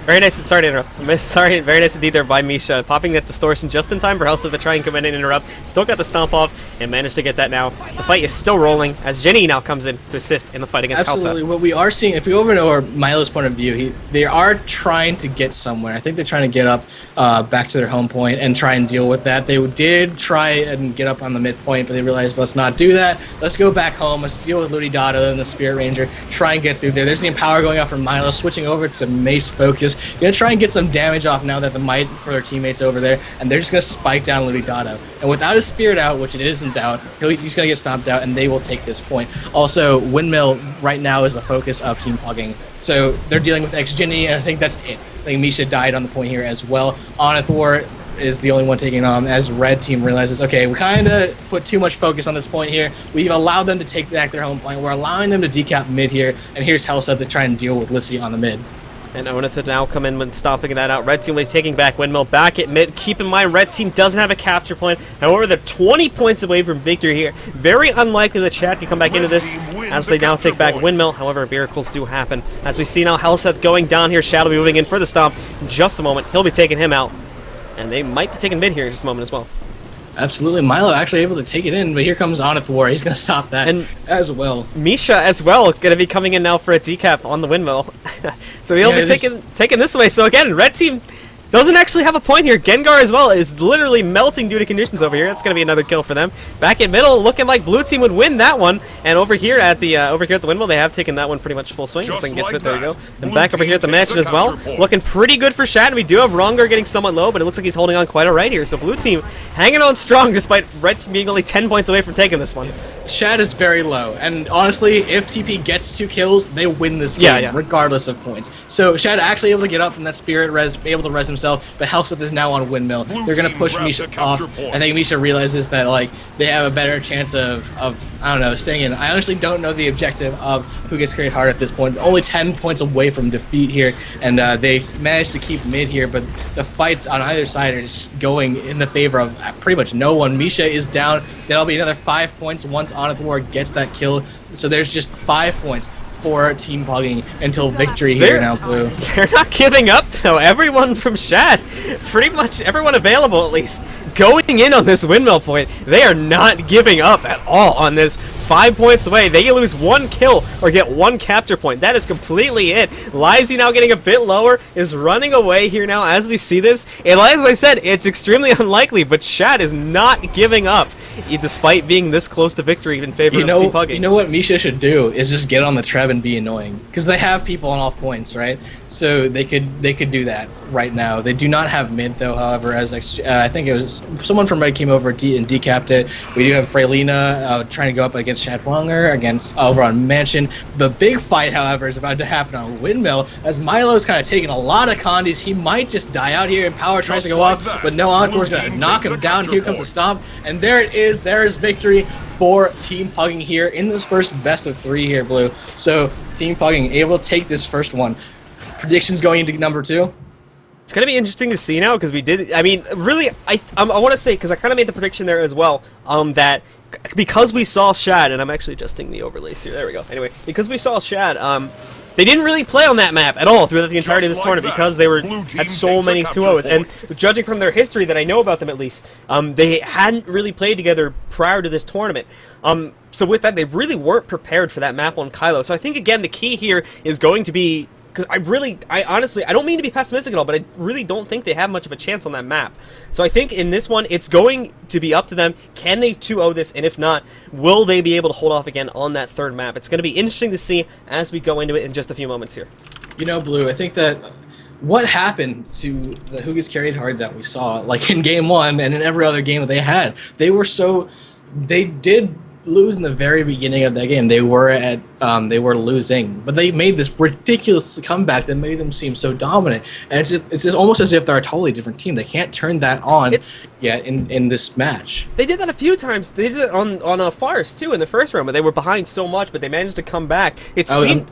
Very nice. Sorry to interrupt. Sorry, very nice indeed there by Misha. Popping that distortion just in time for Helsa to try and come in and interrupt. Still got the stomp off and managed to get that now. The fight is still rolling as Jenny now comes in to assist in the fight against Absolutely. Helsa. What we are seeing, if we go over to Milo's point of view, they are trying to get somewhere. I think they're trying to get up back to their home point and try and deal with that. They did try and get up on the midpoint, but they realized, let's not do that. Let's go back home. Let's deal with Ludidato and the Spirit Ranger. Try and get through there. There's the Empower going off from Milo, switching over to Mace Focus. Gonna try and get some damage off now that the Might for their teammates over there, and they're just gonna spike down Ludidato. And without his Spirit out, which it isn't out, he's gonna get stomped out, and they will take this point. Also, Windmill right now is the focus of Team Pugging. So they're dealing with X-Ginny, and I think that's it. I think Misha died on the point here as well. Onithwar is the only one taking on as Red Team realizes, okay, we kind of put too much focus on this point here. We've allowed them to take back their home point. We're allowing them to decap mid here, and here's Helsa to try and deal with Lissy on the mid. And Onith now come in when stomping that out. Red Team will be taking back Windmill back at mid. Keep in mind, Red Team doesn't have a capture point. However, they're 20 points away from victory here. Very unlikely that Chad can come back into this as they now take back Windmill. However, miracles do happen. As we see now, Helseth going down here. Shad will be moving in for the stomp in just a moment. He'll be taking him out. And they might be taking mid here in just a moment as well. Absolutely. Milo actually able to take it in, but here comes Onithwar. He's going to stop that and as well. Misha as well going to be coming in now for a decap on the Windmill. So he'll be taking this away. So again, Red Team doesn't actually have a point here. Gengar as well is literally melting due to conditions over here. That's going to be another kill for them. Back in middle, looking like Blue Team would win that one. And over here at the Windmill, they have taken that one pretty much full swing. So I can get to it. There you go. And back over here at the mansion as well, looking pretty good for Shad. We do have Rongar getting somewhat low, but it looks like he's holding on quite alright here. So Blue Team hanging on strong despite Red Team being only 10 points away from taking this one. Shad is very low, and honestly, if TP gets 2 kills, they win this game, regardless of points. So Shad actually able to get up from that Spirit Res, able to res himself, but Helseth is now on Windmill. They're going to push Misha off. I think Misha realizes that like they have a better chance of I don't know, staying in. I honestly don't know the objective of who gets carried hard at this point. Only 10 points away from defeat here, and they managed to keep mid here, but the fights on either side are just going in the favor of pretty much no one. Misha is down. That'll be another 5 points once Onithwar gets that kill. So there's just 5 points for Team Pugging until victory here now, Blue. They're not giving up, though. Everyone from Shad, pretty much everyone available at least, going in on this Windmill point. They are not giving up at all on this. 5 points away. They lose 1 kill or get 1 capture point. That is completely it. Lizzie now getting a bit lower, is running away here now as we see this. And as I said, it's extremely unlikely, but Shad is not giving up, despite being this close to victory in favor of Team Pugging. You know what Misha should do is just get on the Treb and be annoying, because they have people on all points, right? So they could do that right now. They do not have mid though. However, as I think it was someone from Red came over and decapped it. We do have Freylina trying to go up against Chad Wonger against over on Mansion. The big fight, however, is about to happen on Windmill as Milo's kind of taking a lot of condies. He might just die out here, and Power tries to go up, but no, Onithwar's going to knock him down. Here comes the stomp, and there it is. There is victory for Team Pugging here in this first best of 3 here, Blue. So Team Pugging able to take this first one. Predictions going into number 2? It's going to be interesting to see now, because we did, I mean, really, I want to say, because I kind of made the prediction there as well, that because we saw Shad, and I'm actually adjusting the overlays here, there we go. Anyway, because we saw Shad, they didn't really play on that map at all throughout the entirety of this tournament because they had so many 2-0s. And judging from their history that I know about them at least, they hadn't really played together prior to this tournament. So with that, they really weren't prepared for that map on Kylo. So I think, again, the key here is going to be, because I honestly, I don't mean to be pessimistic at all, but I really don't think they have much of a chance on that map. So I think in this one, it's going to be up to them. Can they 2-0 this? And if not, will they be able to hold off again on that third map? It's going to be interesting to see as we go into it in just a few moments here. You know, Blue, I think that what happened to the Who Gets Carried Hard that we saw, like in Game 1 and in every other game that they had, they did lose in the very beginning of that game. They were losing, but they made this ridiculous comeback that made them seem so dominant. And it's just almost as if they're a totally different team. They can't turn that on yet in this match. They did that a few times. They did it on a farce too in the first round, but they were behind so much, but they managed to come back. It seemed.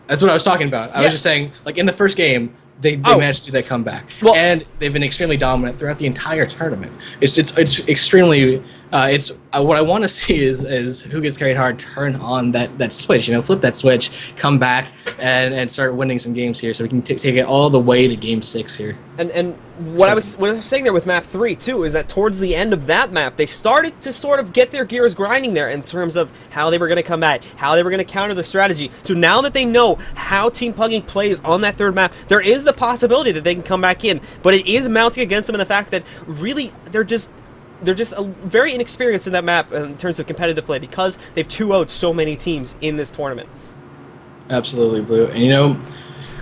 That's what I was talking about. I was just saying, like in the first game, they managed to do that comeback, and they've been extremely dominant throughout the entire tournament. It's extremely It's what I want to see is who gets carried hard turn on that switch. Flip that switch, come back, and start winning some games here, so we can take it all the way to Game 6 here. And what I was saying there with map 3 too is that towards the end of that map, they started to sort of get their gears grinding there in terms of how they were going to come back, how they were going to counter the strategy. So now that they know how Team Pugging plays on that third map, there is the possibility that they can come back in. But it is mounting against them in the fact that really they're just very inexperienced in that map in terms of competitive play because they've 2-0'd so many teams in this tournament. Absolutely, Blue. And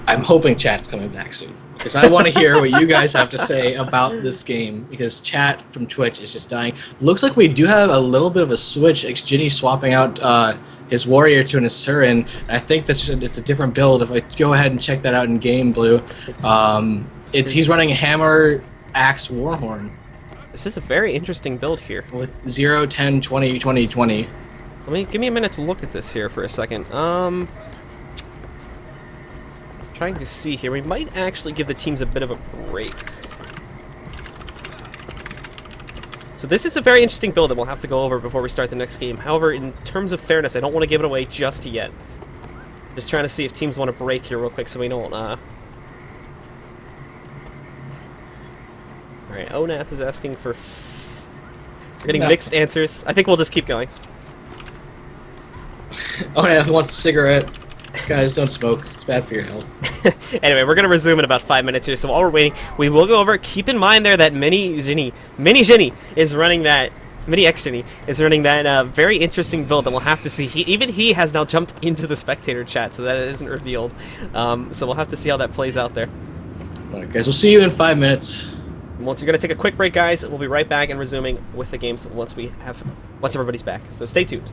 I'm hoping chat's coming back soon, because I want to hear what you guys have to say about this game, because chat from Twitch is just dying. Looks like we do have a little bit of a switch. Xginny swapping out his warrior to an Asuran. I think it's a different build. If I go ahead and check that out in game, Blue, he's running a hammer, axe, warhorn. This is a very interesting build here. With 0, 10, 20, 20, 20. Give me a minute to look at this here for a second. Trying to see here. We might actually give the teams a bit of a break. So this is a very interesting build that we'll have to go over before we start the next game. However, in terms of fairness, I don't want to give it away just yet. Just trying to see if teams want to break here real quick so we don't... Alright, Onath is asking for... We're getting mixed answers. I think we'll just keep going. Onath wants a cigarette. Guys, don't smoke. It's bad for your health. Anyway, we're going to resume in about 5 minutes here, so while we're waiting, we will go over... Keep in mind there that Mini Ginny is running that... Mini X Ginny is running that very interesting build that we'll have to see. Even he has now jumped into the spectator chat, so that it isn't revealed. So we'll have to see how that plays out there. Alright, guys, we'll see you in 5 minutes. Once we're going to take a quick break, guys, we'll be right back and resuming with the games once everybody's back. So stay tuned.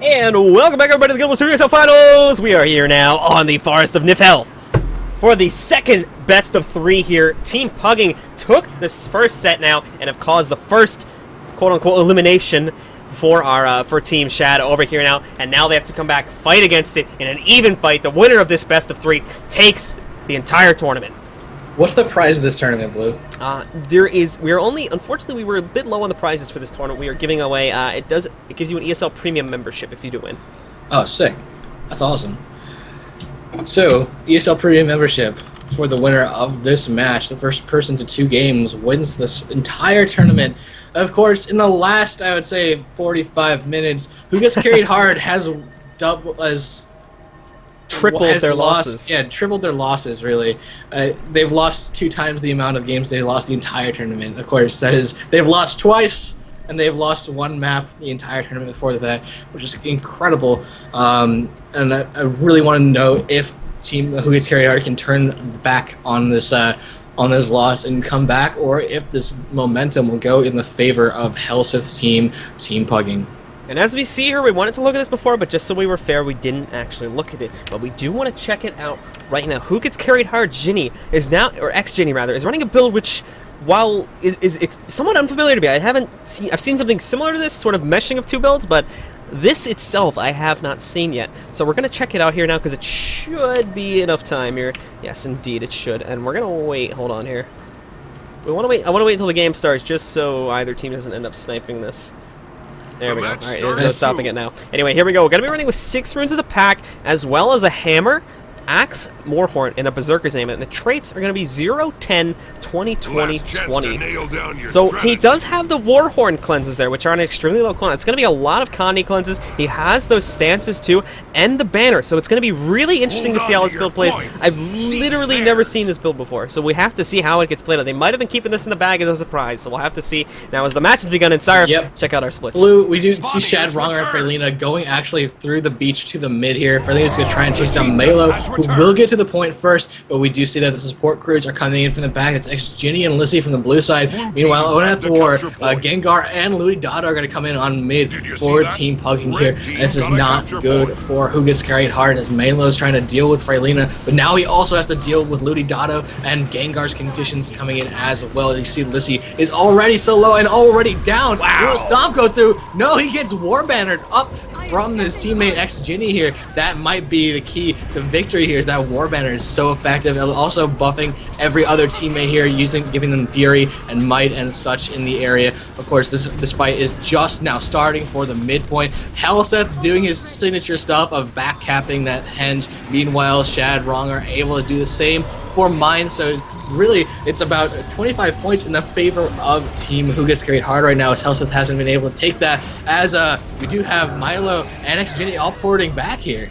And welcome back, everybody, to the Double Bo3 ESL Finals! We are here now on the Forest of Niflheim for the second best of 3 here. Team Pugging took this first set now and have caused the first quote-unquote elimination for our for Team Shad over here now. And now they have to come back, fight against it in an even fight. The winner of this best of 3 takes the entire tournament. What's the prize of this tournament, Blue? Unfortunately, we were a bit low on the prizes for this tournament. We are giving away, it gives you an ESL Premium membership if you do win. Oh, sick. That's awesome. So, ESL Premium membership for the winner of this match. The first person to 2 games wins this entire tournament. Of course, in the last, I would say, 45 minutes, Who Gets Carried Hard has tripled their losses. Yeah, tripled their losses, really. They've lost 2 times the amount of games they lost the entire tournament. Of course, that is, they've lost twice, and they've lost 1 map the entire tournament before that, which is incredible. And I really want to know if Team Who Gets Carried Hard can turn back on this loss and come back, or if this momentum will go in the favor of Helseth's team, Team Pugging. And as we see here, we wanted to look at this before, but just so we were fair, we didn't actually look at it. But we do want to check it out right now. Who Gets Carried Hard, Ginny, is now, or ex-Ginny rather, is running a build which, while is somewhat unfamiliar to me. I've seen something similar to this, sort of meshing of 2 builds, but this itself I have not seen yet. So we're going to check it out here now, because it should be enough time here. Yes, indeed, it should. And we're going to wait. Hold on here. I want to wait until the game starts, just so either team doesn't end up sniping this. There we go. Alright, there's no stopping it now. Anyway, here we go. We're going to be running with 6 runes of the pack, as well as a hammer, axe, Moorhorn, and a berserker's name. And the traits are going to be 0, 10, 20, 20, 20. So he does have the Warhorn cleanses there, which are an extremely low con. It's going to be a lot of Connie cleanses. He has those stances too, and the banner. So it's going to be really interesting to see how this build plays. I've literally never seen this build before, so we have to see how it gets played out. They might have been keeping this in the bag as a surprise, so we'll have to see. Now, as the match has begun in Sire, check out our splits. Blue, we do see Shad, Wronger, and Frelina going actually through the beach to the mid here. Frelina's going to try and chase down Melo, who will get to the point first, but we do see that the support crews are coming in from the back. It's Ginny and Lissy from the blue side. Meanwhile, Onath War, Gengar, and Louis Dada are going to come in on mid for Team Pugging here. And this is not good for Who Gets Carried Hard, as Melo is trying to deal with Frelina, but now he also has to deal with Louis Dada and Gengar's conditions coming in as well. You see Lissy is already so low and already down. Will Stomp go through? No, he gets Warbannered up from his teammate Ginny here. That might be the key to victory here, is that Warbanner is so effective, and also buffing every other teammate here, giving them Fury and Might and such in the area. Of course, this fight is just now starting for the midpoint. Helseth doing his signature stuff of backcapping that henge. Meanwhile, Shad, Wronger are able to do the same for mine. So really, it's about 25 points in the favor of Team Who Gets Carried Hard right now, as Helseth hasn't been able to take that, as we do have Milo and Ginny all porting back here.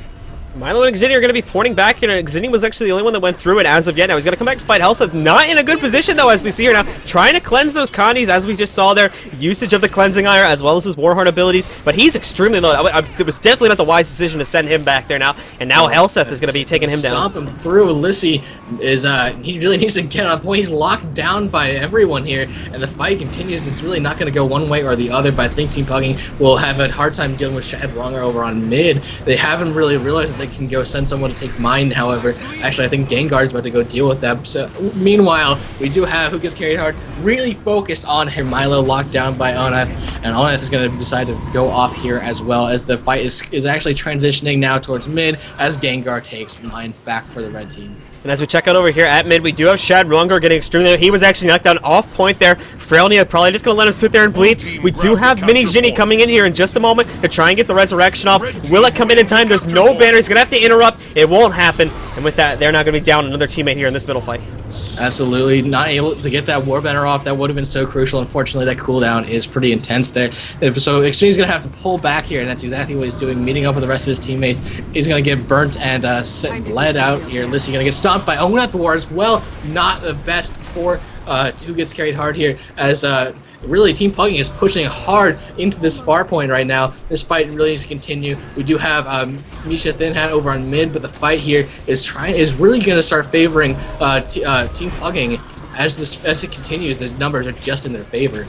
Milo and Ginny are going to be porting back here. Ginny was actually the only one that went through it as of yet. Now he's going to come back to fight Helseth. Not in a good position, though, as we see here now. Trying to cleanse those Connies, as we just saw there. Usage of the Cleansing Ire, as well as his Warhorn abilities. But he's extremely low. It was definitely not the wise decision to send him back there now. And now Helseth is going to be taking him down. Stomp him through. Lissy is, he really needs to get on point. He's locked down by everyone here. And the fight continues. It's really not going to go one way or the other. But I think Team Pugging will have a hard time dealing with Shad, Wronger over on mid. They haven't really realized that they can go send someone to take mine, however. Actually, I think Gengar's about to go deal with them. So, meanwhile, we do have Who Gets Carried Hard really focused on Milo, locked down by Onath, and Onath is going to decide to go off here as well, as the fight is actually transitioning now towards mid, as Gengar takes mine back for the red team. And as we check out over here at mid, we do have Shad Wronger getting extremely low. He was actually knocked down off point there. Frelnia probably just going to let him sit there and bleed. We do have Mini Ginny coming in here in just a moment to try and get the resurrection off. Will it come in time? There's no banner. He's going to have to interrupt. It won't happen. And with that, they're now going to be down another teammate here in this middle fight. Absolutely not able to get that Warbanner off. That would have been so crucial. Unfortunately, that cooldown is pretty intense there. So Extreme's going to have to pull back here, and that's exactly what he's doing, meeting up with the rest of his teammates. He's going to get burnt and bled out here. Lissy going to get stomped by Onath War as well. Not the best for Who Gets Carried Hard here, as really Team Pugging is pushing hard into this far point right now. This fight really needs to continue. We do have Misha Thinhat over on mid, but the fight here is really going to start favoring Team Pugging as it continues. The numbers are just in their favor.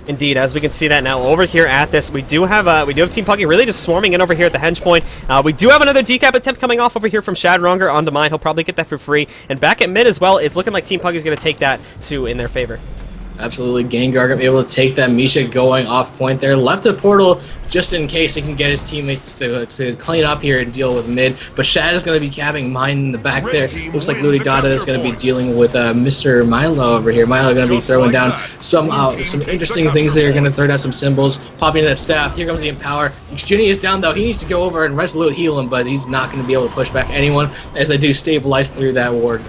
Indeed, as we can see that now over here at this, we do have Team Pugging really just swarming in over here at the henge point. We do have another decap attempt coming off over here from Shadronger onto mine. He'll probably get that for free. And back at mid as well, it's looking like Team Pugging is going to take that too in their favor. Absolutely, Gengar going to be able to take that. Misha going off point there. Left a portal just in case he can get his teammates to clean up here and deal with mid. But Shad is going to be capping mine in the back there. Looks like Ludidata is going to be dealing with Mr. Milo over here. Milo going to be throwing down some interesting things there. Going to throw down some symbols. Popping that staff. Here comes the Empower. Ginny is down though. He needs to go over and resolute heal him, but he's not going to be able to push back anyone as they do stabilize through that ward,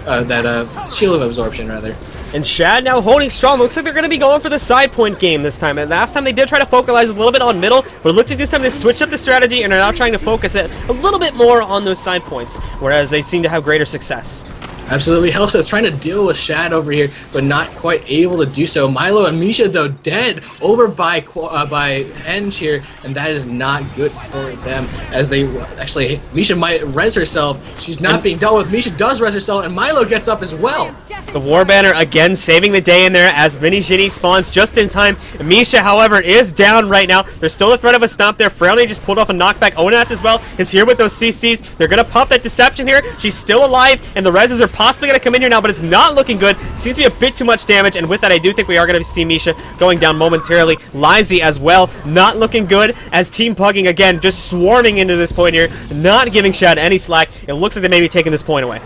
shield of absorption rather. And Shad now holding strong. Looks like they're going to be going for the side point game this time. And last time they did try to focalize a little bit on middle, but it looks like this time they switched up the strategy and are now trying to focus it a little bit more on those side points, whereas they seem to have greater success. Absolutely, Hellset's trying to deal with Shad over here, but not quite able to do so. Milo and Misha, though, dead over by Henge here, and that is not good for them, as they actually, Misha might res herself. She's not being dealt with. Misha does res herself, and Milo gets up as well. The War Banner again saving the day in there as Mini Ginny spawns just in time. Misha, however, is down right now. There's still a threat of a stomp there. Frailny just pulled off a knockback. Onath as well is here with those CCs. They're going to pop that Deception here. She's still alive, and the reses are possibly going to come in here now, but it's not looking good. Seems to be a bit too much damage, and with that, I do think we are going to see Misha going down momentarily. Lizy as well, not looking good, as Team Pugging, again, just swarming into this point here, not giving Shad any slack. It looks like they may be taking this point away.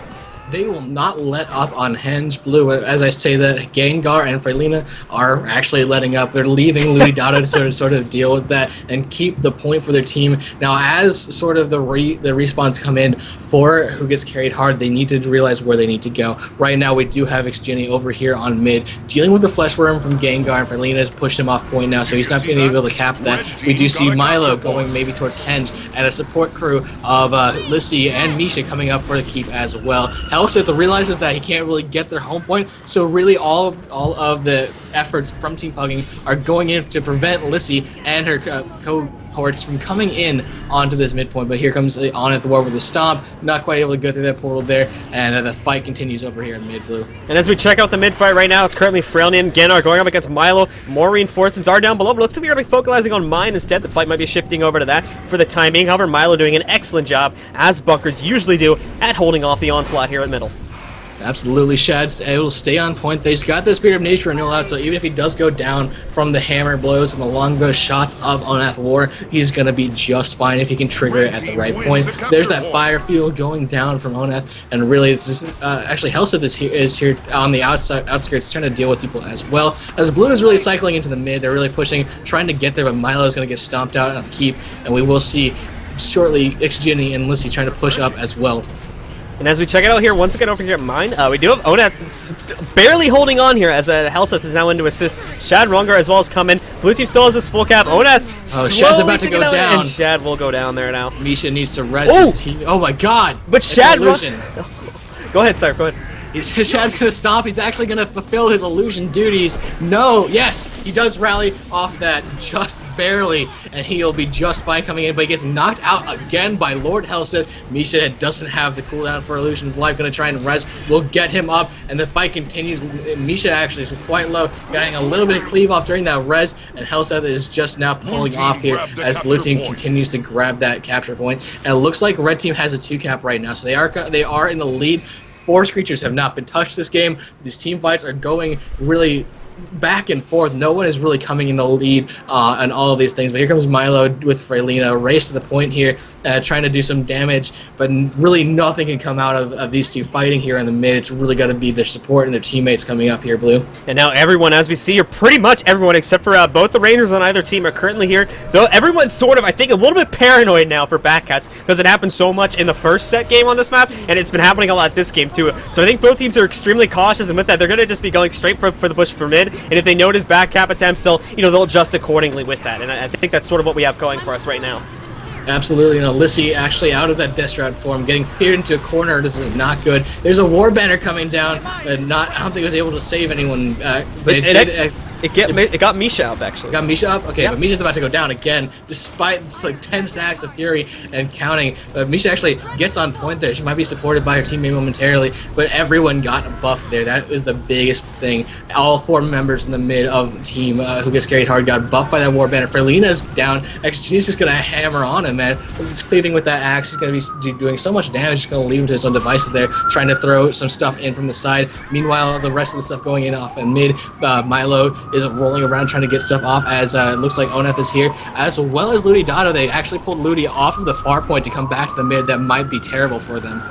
They will not let up on Henge Blue. As I say that, Gengar and Frailina are actually letting up. They're leaving Ludidata to sort of deal with that and keep the point for their team. Now, as sort of the respawns come in for who gets carried hard, they need to realize where they need to go. Right now, we do have Xginny over here on mid, dealing with the Flesh Worm from Gengar, and Frailina has pushed him off point now, so he's not being able to cap that. We do see Milo going maybe towards Henge, and a support crew of Lissy and Misha coming up for the keep as well. Hellsith realizes that he can't really get their home point, so really all of the efforts from Team Pugging are going in to prevent Lissy and her cohorts from coming in onto this midpoint. But here comes Onath the War with a stomp, not quite able to go through that portal there, and the fight continues over here in mid blue. And as we check out the mid fight right now, it's currently Frailny and Gengar going up against Milo. More reinforcements are down below, but it looks like they're going to be focalizing on mine instead. The fight might be shifting over to that for the time being. However, Milo doing an excellent job, as bunkers usually do, at holding off the onslaught here at middle. Absolutely, Shad's able to stay on point. They've got the Spirit of Nature and all out, so even if he does go down from the hammer blows and the longbow shots of Onath War, he's going to be just fine if he can trigger it at the right point. There's that fire field going down from Onath, and really, it's just, actually, Hellsith is here on the outskirts trying to deal with people as well. As Blue is really cycling into the mid, they're really pushing, trying to get there, but Milo is going to get stomped out on keep, and we will see shortly Xginny and Lissy trying to push up as well. And as we check it out here, once again over here at mine, we do have Onath barely holding on here as Hellsith is now in to assist. Shadronger as well as coming. Blue team still has this full cap. Onath Shad's about to go down. And Shad will go down there now. Misha needs to res his team. Oh my god! But Shadronger... Go ahead, sir, go ahead. Shad's going to stomp. He's actually going to fulfill his illusion duties. No, yes, he does rally off that just barely, and he'll be just fine coming in, but he gets knocked out again by Lord Hellsith. Misha doesn't have the cooldown for Illusion of Life. Going to try and res. We'll get him up, and the fight continues. Misha actually is quite low, getting a little bit of cleave off during that res, and Hellsith is just now pulling off here as Blue Team continues to grab that capture point. And it looks like Red Team has a 2-cap right now, so they are in the lead. Forest creatures have not been touched this game. These team fights are going really back and forth. No one is really coming in the lead on all of these things. But here comes Milo with Frailina, race to the point here, trying to do some damage. But really nothing can come out of these two fighting here in the mid. It's really got to be their support and their teammates coming up here, Blue. And now everyone, as we see here, pretty much everyone except for both the Rangers on either team are currently here. Though everyone's sort of, I think, a little bit paranoid now for backcast because it happened so much in the first set game on this map, and it's been happening a lot this game too. So I think both teams are extremely cautious, and with that, they're going to just be going straight for the bush for mid. And if they notice back cap attempts, they'll adjust accordingly with that. And I think that's sort of what we have going for us right now. Absolutely, Lissy actually out of that Deathshroud form, getting feared into a corner. This is not good. There's a War Banner coming down, but I don't think it was able to save anyone. But it It got Misha up, actually. Got Misha up? Okay, Yep. but Misha's about to go down again, despite like 10 stacks of Fury and counting. But Misha actually gets on point there. She might be supported by her teammate momentarily, but everyone got a buff there. That was the biggest thing. All 4 members in the mid of the team who gets carried hard got buffed by that War Banner. Ferlina's down. XG's just going to hammer on him, man. He's cleaving with that axe. He's going to be doing so much damage. He's going to leave him to his own devices there, trying to throw some stuff in from the side. Meanwhile, the rest of the stuff going in off and mid. Milo is rolling around trying to get stuff off as it looks like Onef is here, as well as Ludi Dotto. They actually pulled Ludi off of the far point to come back to the mid. That might be terrible for them.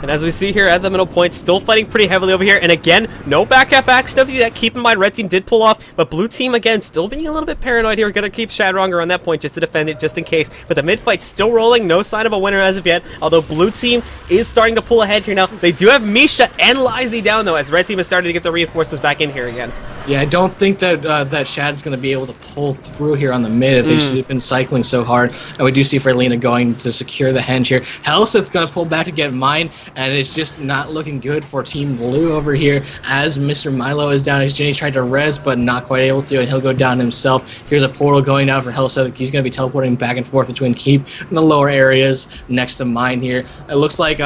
And as we see here at the middle point, still fighting pretty heavily over here. And again, no back-up action of that. Keep in mind, red team did pull off, but blue team, again, still being a little bit paranoid here. Going to keep Shadronger on that point just to defend it, just in case. But the mid fight's still rolling. No sign of a winner as of yet, although blue team is starting to pull ahead here now. They do have Misha and Lizy down, though, as red team is starting to get the reinforcements back in here again. Yeah, I don't think that that Shad's going to be able to pull through here on the mid. They should have been cycling so hard. And we do see Ferlina going to secure the henge here. Helseth's going to pull back to get mine, and it's just not looking good for Team Blue over here as Mr. Milo is down. Jenny tried to res, but not quite able to, and he'll go down himself. Here's a portal going down for Helseth. He's going to be teleporting back and forth between Keep and the lower areas next to mine here. It looks like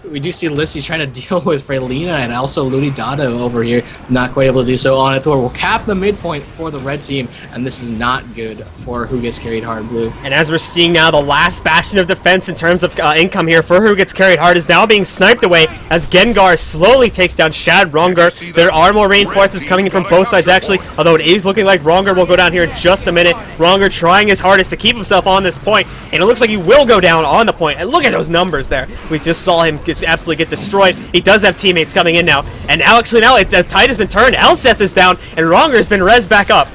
we do see Lissy trying to deal with Freylina and also Ludi Dotto over here, not quite able to do so. On Thor will cap the midpoint for the red team, and this is not good for who gets carried hard blue. And as we're seeing now, the last bastion of defense in terms of income here for who gets carried hard is now being sniped away as Gengar slowly takes down Shadronger. There are more reinforcements coming in from both sides, actually, although it is looking like Ronger will go down here in just a minute. Ronger trying his hardest to keep himself on this point, and it looks like he will go down on the point. And look at those numbers there. We just saw him absolutely get destroyed. He does have teammates coming in now, and now the tide has been turned. Elseth is down, and Ronger has been res back up.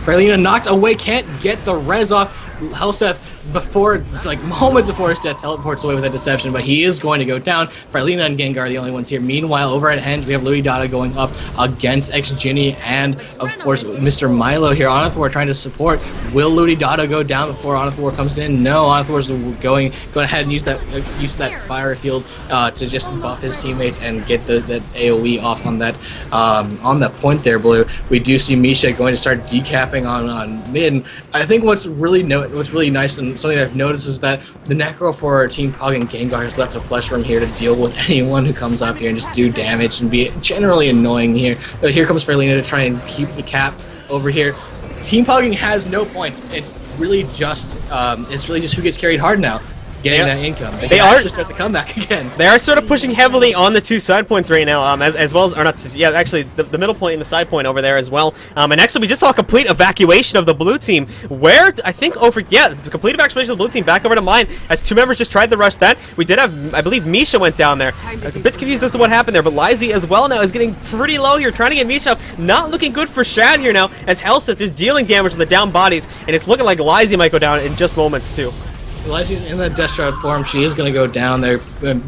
Freylina knocked away, can't get the res off. Helseth, before, like moments before his death, teleports away with a deception, but he is going to go down. Freylina and Gengar are the only ones here. Meanwhile, over at Henge, we have Ludi Dotto going up against X-Ginny and, of course, Mr. Milo here. Onathor trying to support. Will Ludi Dotto go down before Onathor comes in? No, Onathor's going ahead and use that fire field to just buff his teammates and get that AoE off on that point there, Blue. We do see Misha going to start decapping on mid. And I think what's really nice and something I've noticed is that the Necro for Team Pugging Gengar has left a flesh room here to deal with anyone who comes up here and just do damage and be generally annoying here. But here comes Freylina to try and keep the cap over here. Team Pugging has no points. It's really just who gets carried hard now. Getting that income. They are actually start the comeback again. They are sort of pushing heavily on the 2 side points right now, as well as, or not, yeah, actually the middle point and the side point over there as well. And actually, we just saw a complete evacuation of the blue team, where I think the complete evacuation of the blue team back over to mine, as 2 members just tried to rush that. We did have, I believe, Misha went down there. I'm a bit confused as to what happened there, but Lizy as well now is getting pretty low here, trying to get Misha up. Not looking good for Shad here now, as Helseth is dealing damage to the down bodies, and it's looking like Lizy might go down in just moments too. Lizy's in that Death Shroud form. She is going to go down there,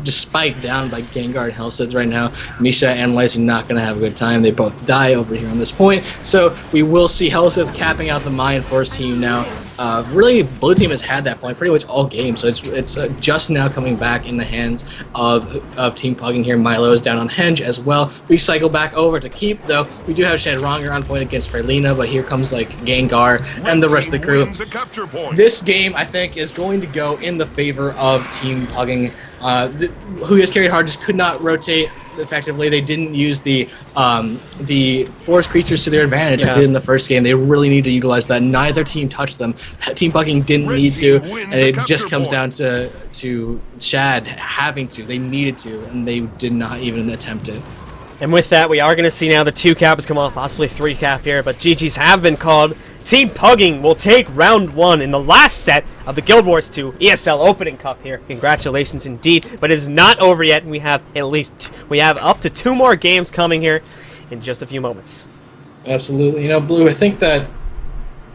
despite down by Gengar and Helseth right now. Misha and Lizy not going to have a good time. They both die over here on this point. So we will see Helseth capping out the mine for his team now. Really, blue team has had that point pretty much all game, so it's just now coming back in the hands of Team Pugging here. Milo is down on Henge as well. If we cycle back over to Keep, though, we do have Shadronger on point against Freylina, but here comes like Gengar and the rest of the crew. This game, I think, is going to go in the favor of Team Pugging. Who gets carried hard just could not rotate effectively. They didn't use the forest creatures to their advantage. I did in the first game. They really need to utilize that. Neither team touched them. Team Pugging didn't need to, and it just comes down to Shad having to. They needed to, and they did not even attempt it. And with that, we are going to see now the 2 caps come off, possibly 3 cap here, but GGs have been called. Team Pugging will take round 1 in the last set of the Guild Wars 2 ESL Opening Cup here. Congratulations indeed, but it is not over yet. We have up to 2 more games coming here in just a few moments. Absolutely. Blue, I think that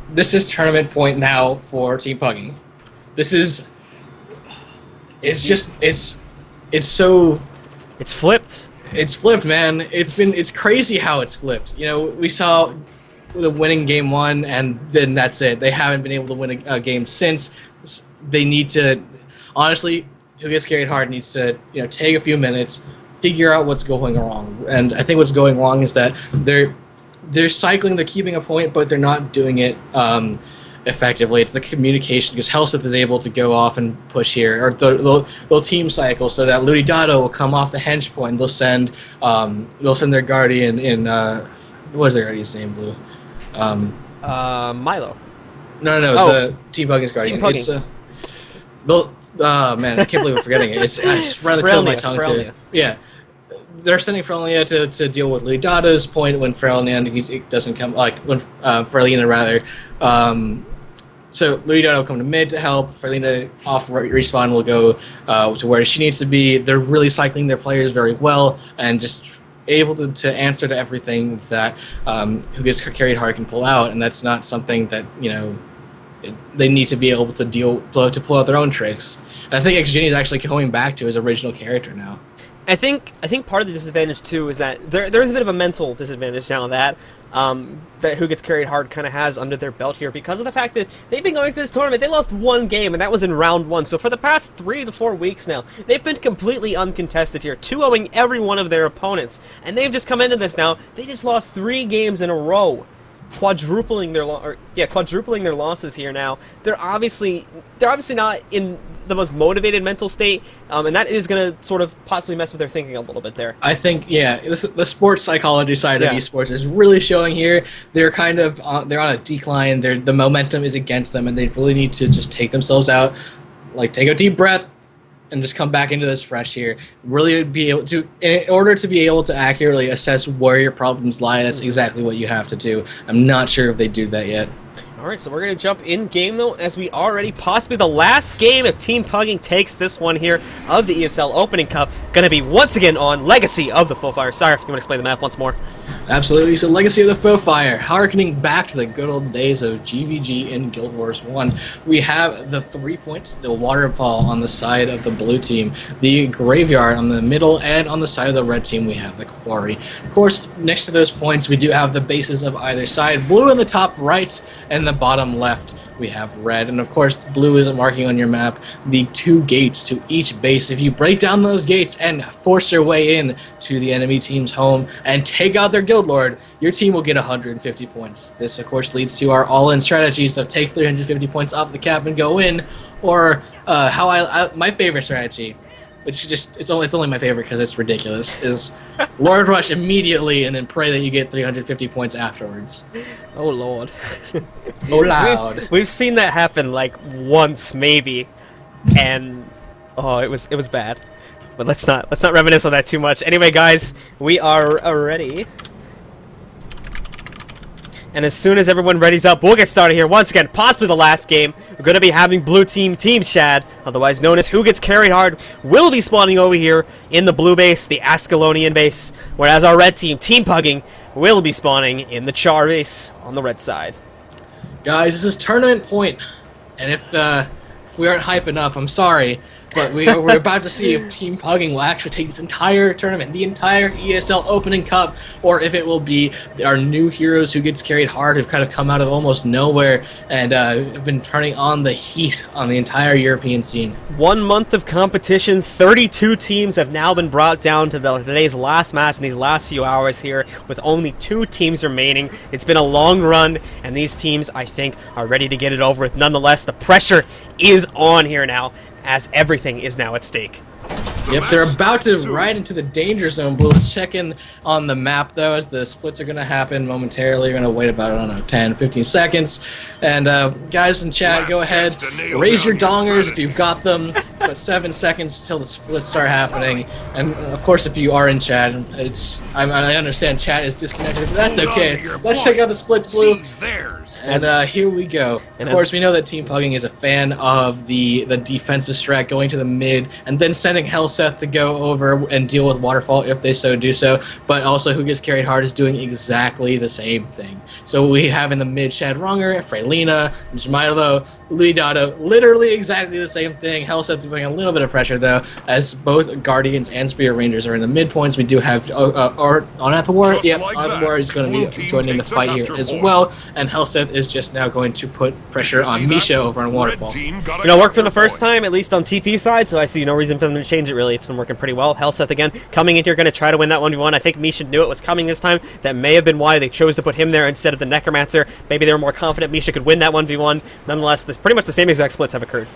this is tournament point now for Team Pugging. It's flipped. It's flipped, man. It's crazy how it's flipped. We saw the winning game 1, and then that's it. They haven't been able to win a game since. They need to, honestly, who gets carried hard needs to, take a few minutes, figure out what's going wrong. And I think what's going wrong is that they're cycling, they're keeping a point, but they're not doing it effectively. It's the communication, because Helseth is able to go off and push here, or they'll team cycle so that Ludidato will come off the hench point. They'll send their guardian in what is their guardian's name, Blue? Milo. No, the Team Pugging's guardian. Team Pugging. It's man, I can't believe I'm forgetting it. It's right on the tip of my tongue too. Yeah. They're sending Frelina to deal with Ludato's point when Frelina doesn't come, like when Frelina rather. So Ludidato will come to mid to help. Frelina off respawn will go to where she needs to be. They're really cycling their players very well and just able to answer to everything that who gets carried hard can pull out, and that's not something that they need to be able to pull out their own tricks. And I think Xgenie is actually going back to his original character now. I think part of the disadvantage too is that there is a bit of a mental disadvantage now that Who Gets Carried Hard kind of has under their belt here, because of the fact that they've been going through this tournament. They lost one game, and that was in round 1. So for the past 3 to 4 weeks now, they've been completely uncontested here, 2-0ing every one of their opponents, and they've just come into this now. They just lost 3 games in a row, quadrupling their losses here now. They're obviously not in the most motivated mental state, and that is going to sort of possibly mess with their thinking a little bit there. I think, the sports psychology side of esports is really showing here. They're kind of they're on a decline. The momentum is against them, and they really need to just take themselves out, like take a deep breath, and just come back into this fresh here. Really be able to, in order to be able to accurately assess where your problems lie. That's exactly what you have to do. I'm not sure if they do that yet. Alright, so we're going to jump in game, though, as we already, possibly the last game if Team Pugging takes this one here of the ESL Opening Cup, going to be once again on Legacy of the Faux Fire. Sorry, if you want to explain the map once more. Absolutely. So Legacy of the Faux Fire, harkening back to the good old days of GVG in Guild Wars 1. We have the 3 points, the waterfall on the side of the blue team, the graveyard on the middle, and on the side of the red team we have the quarry. Of course, next to those points we do have the bases of either side. Blue in the top right, and the bottom left we have red, and of course blue is marking on your map the 2 gates to each base. If you break down those gates and force your way in to the enemy team's home and take out their guild lord, your team will get 150 points. This of course leads to our all-in strategies of take 350 points off the cap and go in, or my favorite strategy, which it's only my favorite because it's ridiculous, is Lord Rush immediately and then pray that you get 350 points afterwards. Oh lord. Oh loud. We've seen that happen like once maybe, and it was bad. But let's not reminisce on that too much. Anyway, guys, we are ready. And as soon as everyone readies up, we'll get started here. Once again, possibly the last game. We're going to be having Blue Team Chad, otherwise known as Who Gets Carried Hard, will be spawning over here in the blue base, the Ascalonian base, whereas our red team, Team Pugging, will be spawning in the Char base on the red side. Guys, this is tournament point, and if we aren't hype enough, I'm sorry, but we're about to see if Team Pugging will actually take this entire tournament, the entire ESL Opening Cup, or if it will be our new heroes Who Gets Carried Hard, who've kind of come out of almost nowhere and have been turning on the heat on the entire European scene. 1 month of competition, 32 teams have now been brought down to today's last match in these last few hours here, with only 2 teams remaining. It's been a long run, and these teams, I think, are ready to get it over with. Nonetheless, the pressure is on here now, as everything is now at stake. Yep, they're about to ride into the danger zone. Blue is checking on the map, though, as the splits are going to happen momentarily. You're going to wait about, I don't know, 10, 15 seconds. And guys in chat, go ahead, raise your dongers if you've got them. It's about 7 seconds until the splits start happening. And, of course, if you are in chat, I understand chat is disconnected, but that's okay. Let's check out the splits, Blue. And here we go. Of course, we know that Team Pugging is a fan of the defensive strat, going to the mid, and then sending Helseth to go over and deal with Waterfall if they so do so, but also Who Gets Carried Hard is doing exactly the same thing. So we have in the mid Shad Runger, Frelina, Milo, Luidado, literally exactly the same thing. Hellset doing a little bit of pressure, though, as both Guardians and Spirit Rangers are in the midpoints. We do have Onathawar. Yep, Onathawar is going to be joining the fight here as well, and Hellset is just now going to put pressure on Misha over on Waterfall. You know, worked for the first time, at least on TP side, so I see no reason for them to change it, really. It's been working pretty well. Hellset, again, coming in here, going to try to win that 1v1. I think Misha knew it was coming this time. That may have been why they chose to put him there instead of the Necromancer. Maybe they were more confident Misha could win that 1v1. Nonetheless, this pretty much the same exact splits have occurred.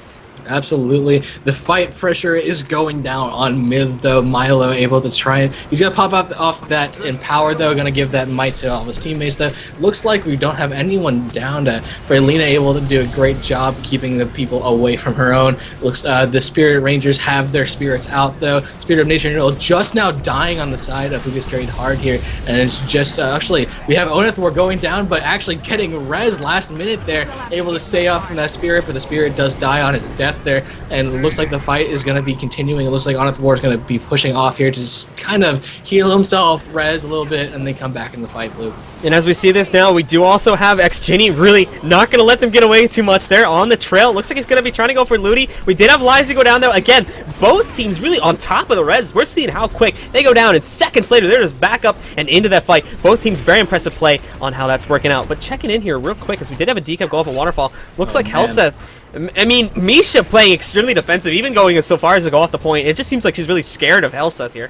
Absolutely. The fight pressure is going down on mid, though. Milo able to try it. He's going to pop up off that Empower, though. Going to give that might to all of his teammates, though. Looks like we don't have anyone down to Freylina able to do a great job keeping the people away from her own. Looks the Spirit Rangers have their spirits out, though. Spirit of Nature Neutral just now dying on the side of who gets carried hard here. And it's just, actually, we have Onathawar going down, but actually getting res last minute there. Able to stay up from that Spirit, but the Spirit does die on its death there, and it looks like the fight is going to be continuing. It looks like Onathawar is going to be pushing off here to just kind of heal himself, res a little bit, and then come back in the fight, Blue. And as we see this now, we do also have X-Ginny really not going to let them get away too much there on the trail. It looks like he's going to be trying to go for Ludi. We did have Liza go down there. Again, both teams really on top of the res. We're seeing how quick they go down, and seconds later, they're just back up and into that fight. Both teams very impressive play on how that's working out. But checking in here real quick, as we did have a decap go off a Waterfall. Looks like Hellseth, I mean, Misha playing extremely defensive, even going so far as to go off the point. It just seems like she's really scared of Hellseth here.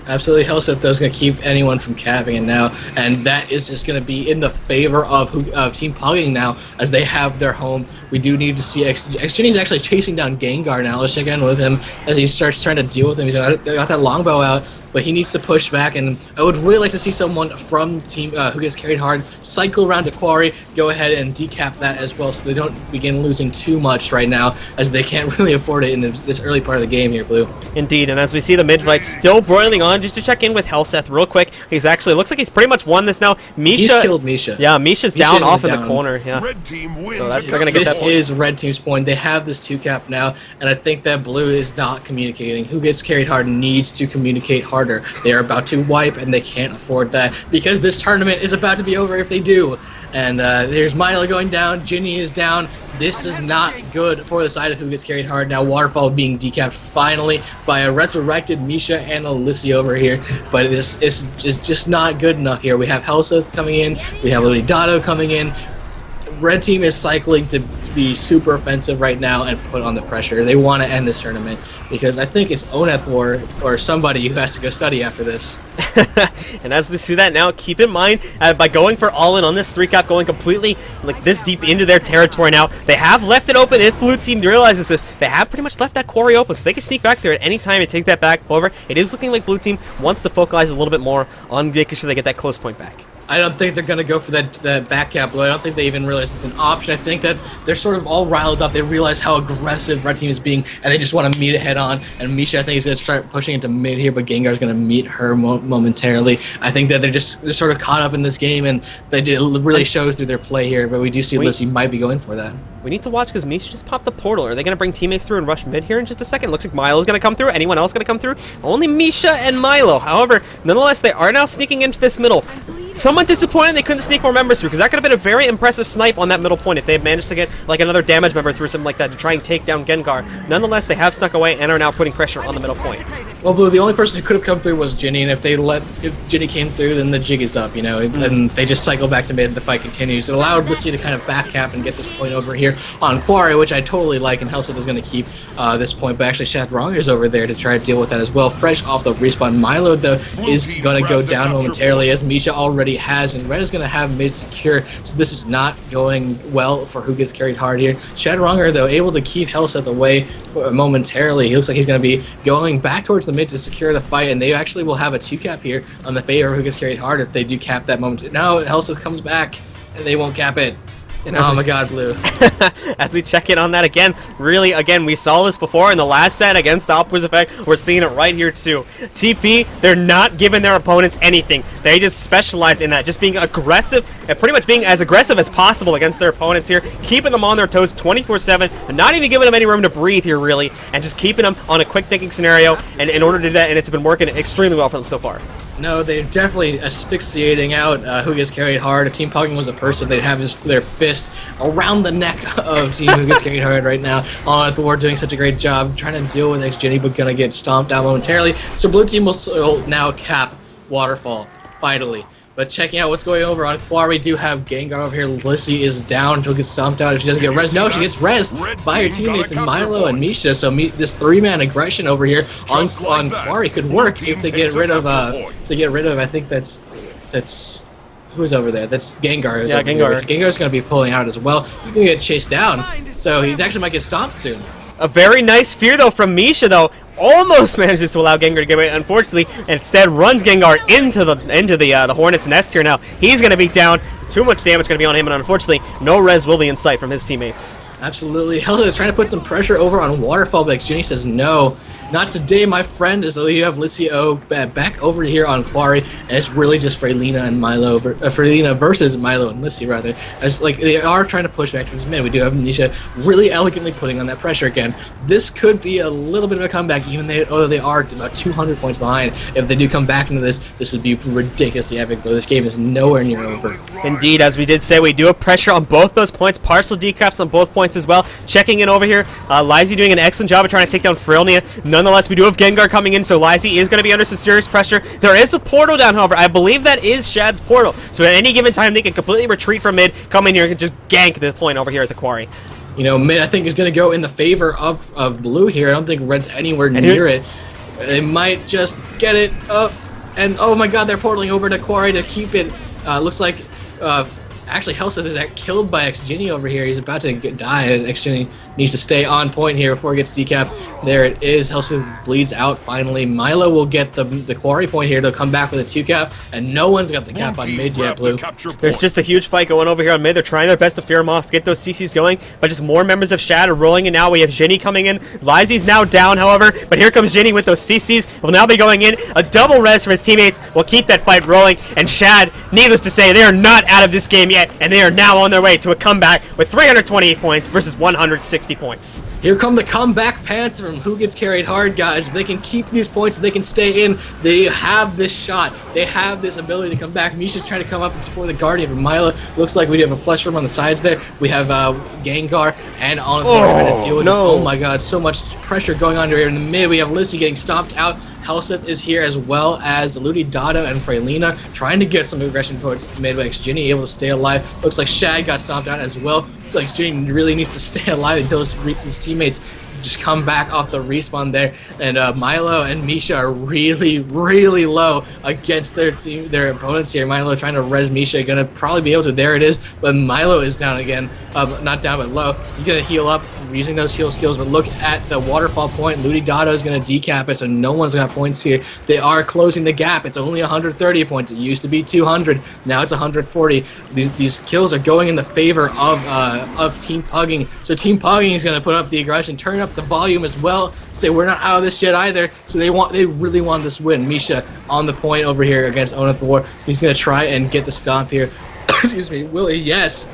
Absolutely, Hellset though is going to keep anyone from capping it now, and that is just going to be in the favor of Team Pugging now, as they have their home. We do need to see X-Ginny's actually chasing down Gengar now. Let's check in with him as he starts trying to deal with him. He's got that longbow out, but he needs to push back, and I would really like to see someone from Team Who Gets Carried Hard cycle around to Quarry, go ahead and decap that as well, so they don't begin losing too much right now, as they can't really afford it in this early part of the game here, Blue. Indeed, and as we see the mid-fight still broiling on, just to check in with Hellseth real quick, he's actually, looks like he's pretty much won this now. He's killed Misha. Yeah, Misha's down off in the corner, yeah. Red team wins. So they're going to get that point. This is Red Team's point. They have this 2-cap now, and I think that Blue is not communicating. Who Gets Carried Hard needs to communicate harder. They are about to wipe, and they can't afford that, because this tournament is about to be over if they do. And there's Milo going down, Ginny is down. This is not good for the side of Who Gets Carried Hard. Now Waterfall being decapped finally by a resurrected Misha and Alicia over here, but it's just not good enough here. We have Hellseth coming in, we have Luidado coming in. Red Team is cycling to be super offensive right now and put on the pressure. They want to end this tournament, because I think it's Onathawar or somebody who has to go study after this. And as we see that now, keep in mind, by going for all-in on this 3-cap, going completely like this deep into their territory now, they have left it open. If Blue Team realizes this, they have pretty much left that quarry open, so they can sneak back there at any time and take that back. However, it is looking like Blue Team wants to focalize a little bit more on making sure they get that close point back. I don't think they're going to go for that back cap, Blue. I don't think they even realize it's an option. I think that they're sort of all riled up. They realize how aggressive Red Team is being, and they just want to meet it head on. And Misha, I think, is going to start pushing into mid here, but Gengar's going to meet her momentarily. I think that they're sort of caught up in this game, and it really shows through their play here. But we do see Lissy might be going for that. We need to watch, because Misha just popped the portal. Are they going to bring teammates through and rush mid here in just a second? Looks like Milo's going to come through. Anyone else going to come through? Only Misha and Milo. However, nonetheless, they are now sneaking into this middle. Somewhat disappointed they couldn't sneak more members through, because that could have been a very impressive snipe on that middle point if they had managed to get like another damage member through, something like that, to try and take down Gengar. Nonetheless, they have snuck away and are now putting pressure on the middle point. Well, Blue, the only person who could have come through was Ginny, and if Ginny came through, then the jig is up, you know, and they just cycle back to mid, and the fight continues. It allowed Lissy to kind of back cap and get this point over here on Quarry, which I totally like, and Hellseth is going to keep this point, but actually Shathronger is over there to try to deal with that as well. Fresh off the respawn. Milo, though, is going to go down momentarily, as Misha already has, and Red is going to have mid secure, so this is not going well for Who Gets Carried Hard here. Shathronger, though, able to keep Hellseth away momentarily. He looks like he's going to be going back towards the mid to secure the fight, and they actually will have a 2-cap here on the favor of Who Gets Carried Hard if they do cap that moment. Now Hellseth comes back, and they won't cap it. And oh my god, Blue. As we check in on that again, really, again, we saw this before in the last set against Doppler's Effect. We're seeing it right here, too. TP, they're not giving their opponents anything. They just specialize in that, just being aggressive, and pretty much being as aggressive as possible against their opponents here, keeping them on their toes 24/7, and not even giving them any room to breathe here, really, and just keeping them on a quick thinking scenario, and in order to do that, and it's been working extremely well for them so far. No, they're definitely asphyxiating out who gets carried hard. If Team Pugging was a person, they'd have their fist around the neck of Team who gets carried hard right now. On Thor doing such a great job trying to deal with XGenny, but gonna get stomped out momentarily. So Blue Team will now cap Waterfall, finally. But checking out what's going over on Quar, we do have Gengar over here. Lissy is down. She'll get stomped out if she doesn't get res. No, she gets res by her teammates in Milo and Misha. So this three-man aggression over here on Quarry could work if they get rid of I think that's who's over there. That's Gengar. Yeah, Gengar. Gengar's going to be pulling out as well. He's going to get chased down. So he's actually might get stomped soon. A very nice fear, though, from Misha, though. Almost manages to allow Gengar to get away, unfortunately, and instead runs Gengar into the Hornet's nest here now. He's going to be down. Too much damage going to be on him, and unfortunately, no res will be in sight from his teammates. Absolutely. Hell, they're trying to put some pressure over on Waterfall, but Jenny says no. Not today, my friend, as you have Lissy O back over here on Quarry, and it's really just Frelina and Milo, Frelina versus Milo and Lissy, rather. As like they are trying to push back towards mid. We do have Nisha really elegantly putting on that pressure again. This could be a little bit of a comeback, even though they are about 200 points behind. If they do come back into this would be ridiculously epic, but this game is nowhere near over. Indeed, as we did say, we do have pressure on both those points, partial decaps on both points as well. Checking in over here, Lizy doing an excellent job of trying to take down Frelnia. Nonetheless, we do have Gengar coming in, so Lizy is going to be under some serious pressure. There is a portal down, however. I believe that is Shad's portal. So at any given time, they can completely retreat from mid, come in here, and just gank the point over here at the Quarry. You know, mid, I think, is going to go in the favor of blue here. I don't think red's anywhere near it. They might just get it up. And, oh my god, they're portaling over to Quarry to keep it. Looks like... actually, Helseth is killed by XGenny over here. He's about to die, and XGenny needs to stay on point here before it gets decapped. There it is. Helseth bleeds out finally. Milo will get the Quarry point here. They'll come back with a 2-cap, and no one's got the cap on mid yet, Blue. There's just a huge fight going over here on mid. They're trying their best to fear him off, get those CCs going, but just more members of Shad are rolling in now. We have Jenny coming in. Lizy's now down, however, but here comes Jenny with those CCs. Will now be going in. A double res for his teammates will keep that fight rolling, and Shad, needless to say, they are not out of this game yet, and they are now on their way to a comeback with 328 points versus 160 points. Here come the comeback pants from who gets carried hard, guys. If they can keep these points, if they can stay in, they have this shot. They have this ability to come back. Misha's trying to come up and support the Guardian, but Milo looks like we have a flesh room on the sides there. We have Gengar and Oliver trying to deal with this. Oh my god, so much pressure going on here in the mid. We have Lissy getting stomped out. Helseth is here, as well as Ludi Dada and Frelina trying to get some aggression towards mid, but XGenny able to stay alive. Looks like Shad got stomped out as well, so XGenny really needs to stay alive until his teammates just come back off the respawn there. And Milo and Misha are really, really low against their opponents here. Milo trying to res Misha, gonna probably be able to. There it is, but Milo is down again. Not down, but low. He's gonna heal up using those heal skills, but look at the waterfall point. Ludi Dada is gonna decap it, so no one's got points here. They are closing the gap. It's only 130 points. It used to be 200. Now it's 140. These kills are going in the favor of Team Pugging. So Team Pugging is gonna put up the aggression, turn up the volume as well. Say we're not out of this yet either. So they really want this win. Misha on the point over here against Onathor. He's gonna try and get the stomp here. Excuse me, Willie. Yes.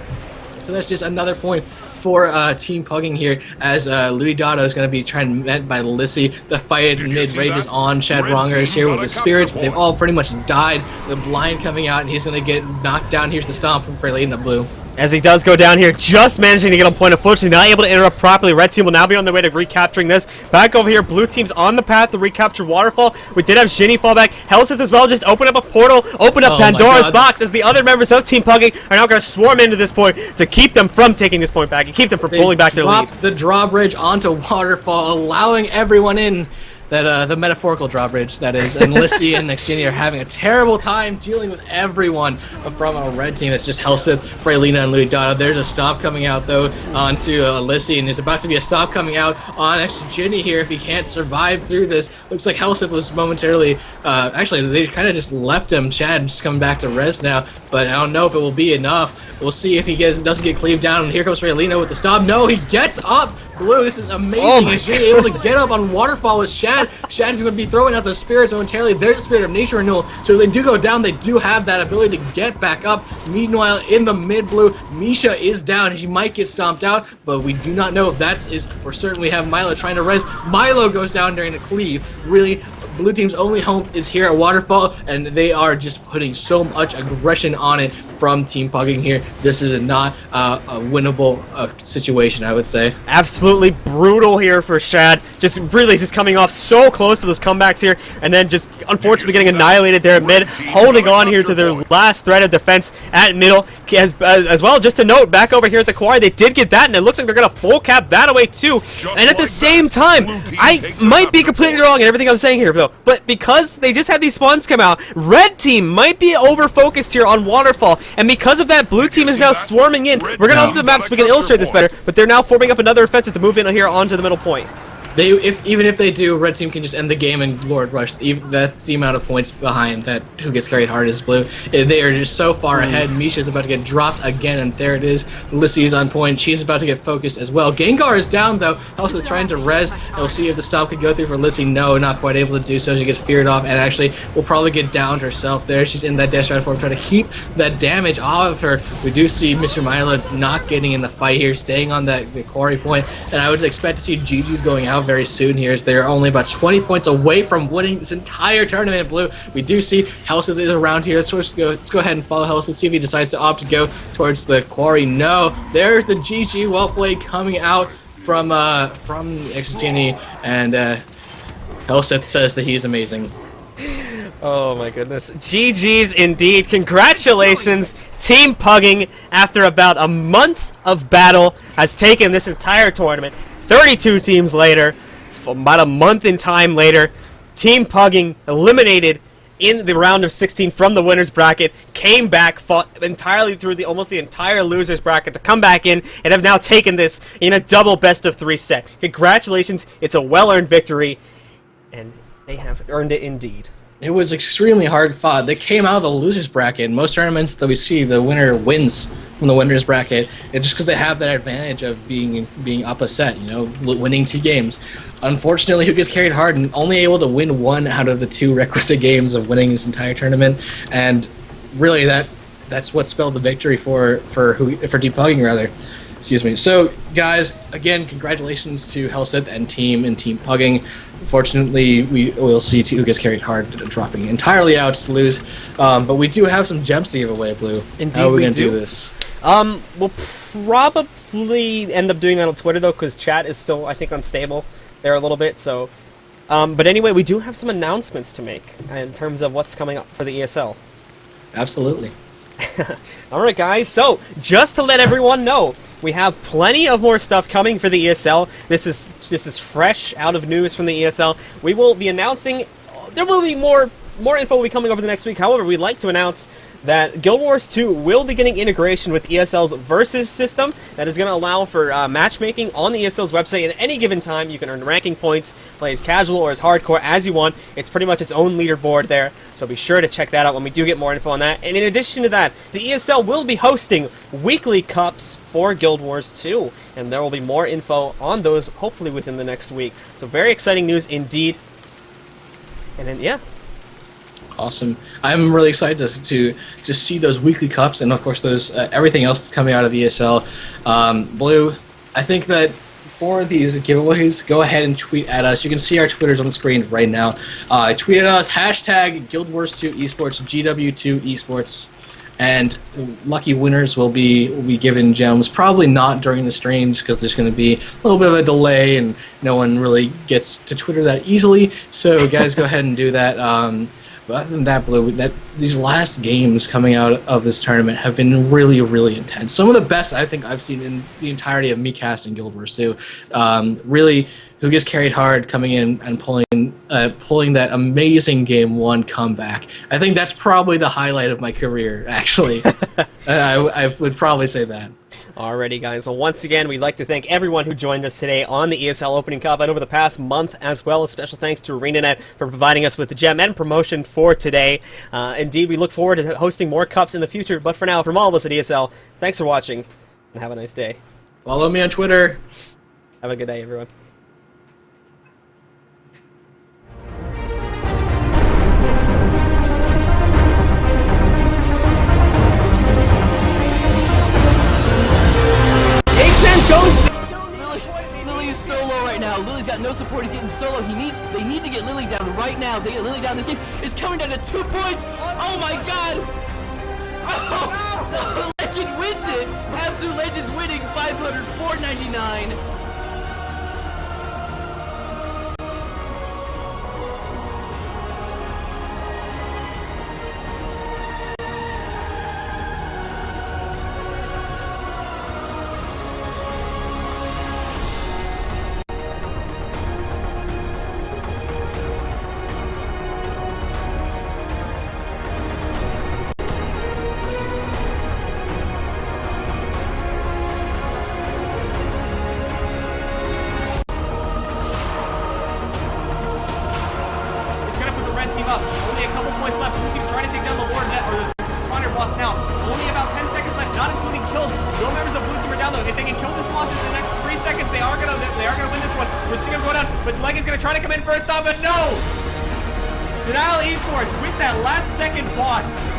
So that's just another point for Team Pugging here, as Ludi Dada is going to be trying met by Lissy. The fight in mid rages on. Chad Ronger is here with the spirits, but they've all pretty much died. The blind coming out, and he's going to get knocked down. Here's the stomp from Frelina in the blue. As he does go down here, just managing to get on point. Unfortunately, not able to interrupt properly. Red team will now be on their way to recapturing this. Back over here, blue team's on the path to recapture Waterfall. We did have Shinny fall back. Helseth as well just open up a portal, open up Pandora's box, as the other members of Team Pugging are now going to swarm into this point to keep them from taking this point back and keep them from pulling back their lead. The drawbridge onto Waterfall, allowing everyone in. That the metaphorical drawbridge, that is, and Lissy and XGenny are having a terrible time dealing with everyone from a red team. It's just Helseth, Frelina, and Ludi Dada. There's a stomp coming out though onto Lissy, and there's about to be a stomp coming out on XGenny here if he can't survive through this. Looks like Helseth was momentarily, actually they kind of just left him. Chad just coming back to res now, but I don't know if it will be enough. We'll see if he doesn't get cleaved down. And here comes Frelina with the stomp. No, he gets up. Blue, this is amazing. He's able to get up on Waterfall with Shad. Shad's going to be throwing out the spirits momentarily. There's a Spirit of Nature renewal. So if they do go down, they do have that ability to get back up. Meanwhile, in the mid-blue, Misha is down. She might get stomped out, but we do not know if that is for certain. We have Milo trying to res. Milo goes down during the cleave. Really Blue team's only home is here at Waterfall, and they are just putting so much aggression on it from Team Pugging here. This is not a winnable situation, I would say. Absolutely brutal here for Shad. Just really just coming off so close to those comebacks here, and then just unfortunately getting annihilated there at mid, holding on here to their last thread of defense at middle. As well, just to note, back over here at the quarry, they did get that, and it looks like they're going to full cap that away too. And at the same time, I might be completely wrong in everything I'm saying here, though, but because they just had these spawns come out, red team might be over-focused here on Waterfall, and because of that, blue team is now swarming in. We're going to open the map so we can illustrate this better, but they're now forming up another offensive to move in here onto the middle point. Even if they do, red team can just end the game and Lord Rush. That's the amount of points behind that who gets carried hard is blue. They are just so far ahead. Misha's about to get dropped again, and there it is. Lissy is on point. She's about to get focused as well. Gengar is down, though. Also trying to res. We'll see if the stomp could go through for Lissy. No, not quite able to do so. She gets feared off, and actually will probably get downed herself there. She's in that dash right form, trying to keep that damage off of her. We do see Mr. Mila not getting in the fight here, staying on the quarry point, and I would expect to see GG's going out very soon here, as they're only about 20 points away from winning this entire tournament. Blue, we do see Helseth is around here. Let's go ahead and follow Helseth, see if he decides to opt to go towards the quarry. No, there's the GG well played coming out from X-Genie, and Helseth says that he's amazing. Oh my goodness. GG's indeed. Congratulations, Team Pugging, after about a month of battle, has taken this entire tournament. 32 teams later, about a month in time later, Team Pugging eliminated in the round of 16 from the winners bracket, came back, fought entirely through almost the entire losers bracket to come back in, and have now taken this in a double best-of-3 set. Congratulations, it's a well-earned victory, and they have earned it indeed. It was extremely hard fought. They came out of the losers bracket. In most tournaments that we see, the winner wins from the winners bracket. It's just because they have that advantage of being up a set, winning 2 games. Unfortunately, who gets carried hard and only able to win 1 out of the 2 requisite games of winning this entire tournament, and really that's what spelled the victory for Team Pugging, rather. Excuse me. So, guys, again, congratulations to Helseth and Team Pugging. Unfortunately, we will see who gets carried hard dropping entirely out to lose. But we do have some gems to give away, Blue. Indeed, how are we going to do this? We'll probably end up doing that on Twitter, though, because chat is still, I think, unstable there a little bit. So, but anyway, we do have some announcements to make in terms of what's coming up for the ESL. Absolutely. Alright guys, so just to let everyone know, we have plenty of more stuff coming for the ESL. This is fresh out of news from the ESL. We will be announcing, there will be more info will be coming over the next week. However, we'd like to announce that Guild Wars 2 will be getting integration with ESL's Versus system. That is going to allow for matchmaking on the ESL's website at any given time. You can earn ranking points, play as casual or as hardcore as you want. It's pretty much its own leaderboard there, so be sure to check that out when we do get more info on that. And in addition to that, the ESL will be hosting weekly cups for Guild Wars 2, and there will be more info on those hopefully within the next week. So very exciting news indeed. And then, yeah. Awesome. I'm really excited to just see those weekly cups, and of course those everything else that's coming out of ESL. Blue, I think that for these giveaways, go ahead and tweet at us. You can see our Twitters on the screen right now. Tweet at us, hashtag Guild Wars 2 Esports, GW2 Esports, and lucky winners will be given gems. Probably not during the stream, just because there's going to be a little bit of a delay, and no one really gets to Twitter that easily. So guys, go ahead and do that. But other than that, Blue, these last games coming out of this tournament have been really, really intense. Some of the best I think I've seen in the entirety of me casting Guild Wars 2. Really, who gets carried hard coming in and pulling that amazing Game 1 comeback. I think that's probably the highlight of my career, actually. I would probably say that. Alrighty guys, well once again we'd like to thank everyone who joined us today on the ESL Opening Cup and over the past month as well. A special thanks to ArenaNet for providing us with the gem and promotion for today. Indeed, we look forward to hosting more cups in the future, but for now, from all of us at ESL, thanks for watching and have a nice day. Follow me on Twitter. Have a good day, everyone. Lily's so low right now. Lily's got no support to get in solo. They need to get Lily down right now. If they get Lily down, this game is coming down to 2 points. Oh my god! Oh, the Legend wins it! Absolute Legend's winning 500, 499. Team up. Only a couple points left. Blue team's trying to take down the Lord Net or the spawner boss now. Only about 10 seconds left, not including kills. No members of Blue team are down though. If they can kill this boss in the next 3 seconds, they are gonna win this one. We're seeing him go down, but Leg is gonna try to come in first time, but no! Denial Esports with that last second boss.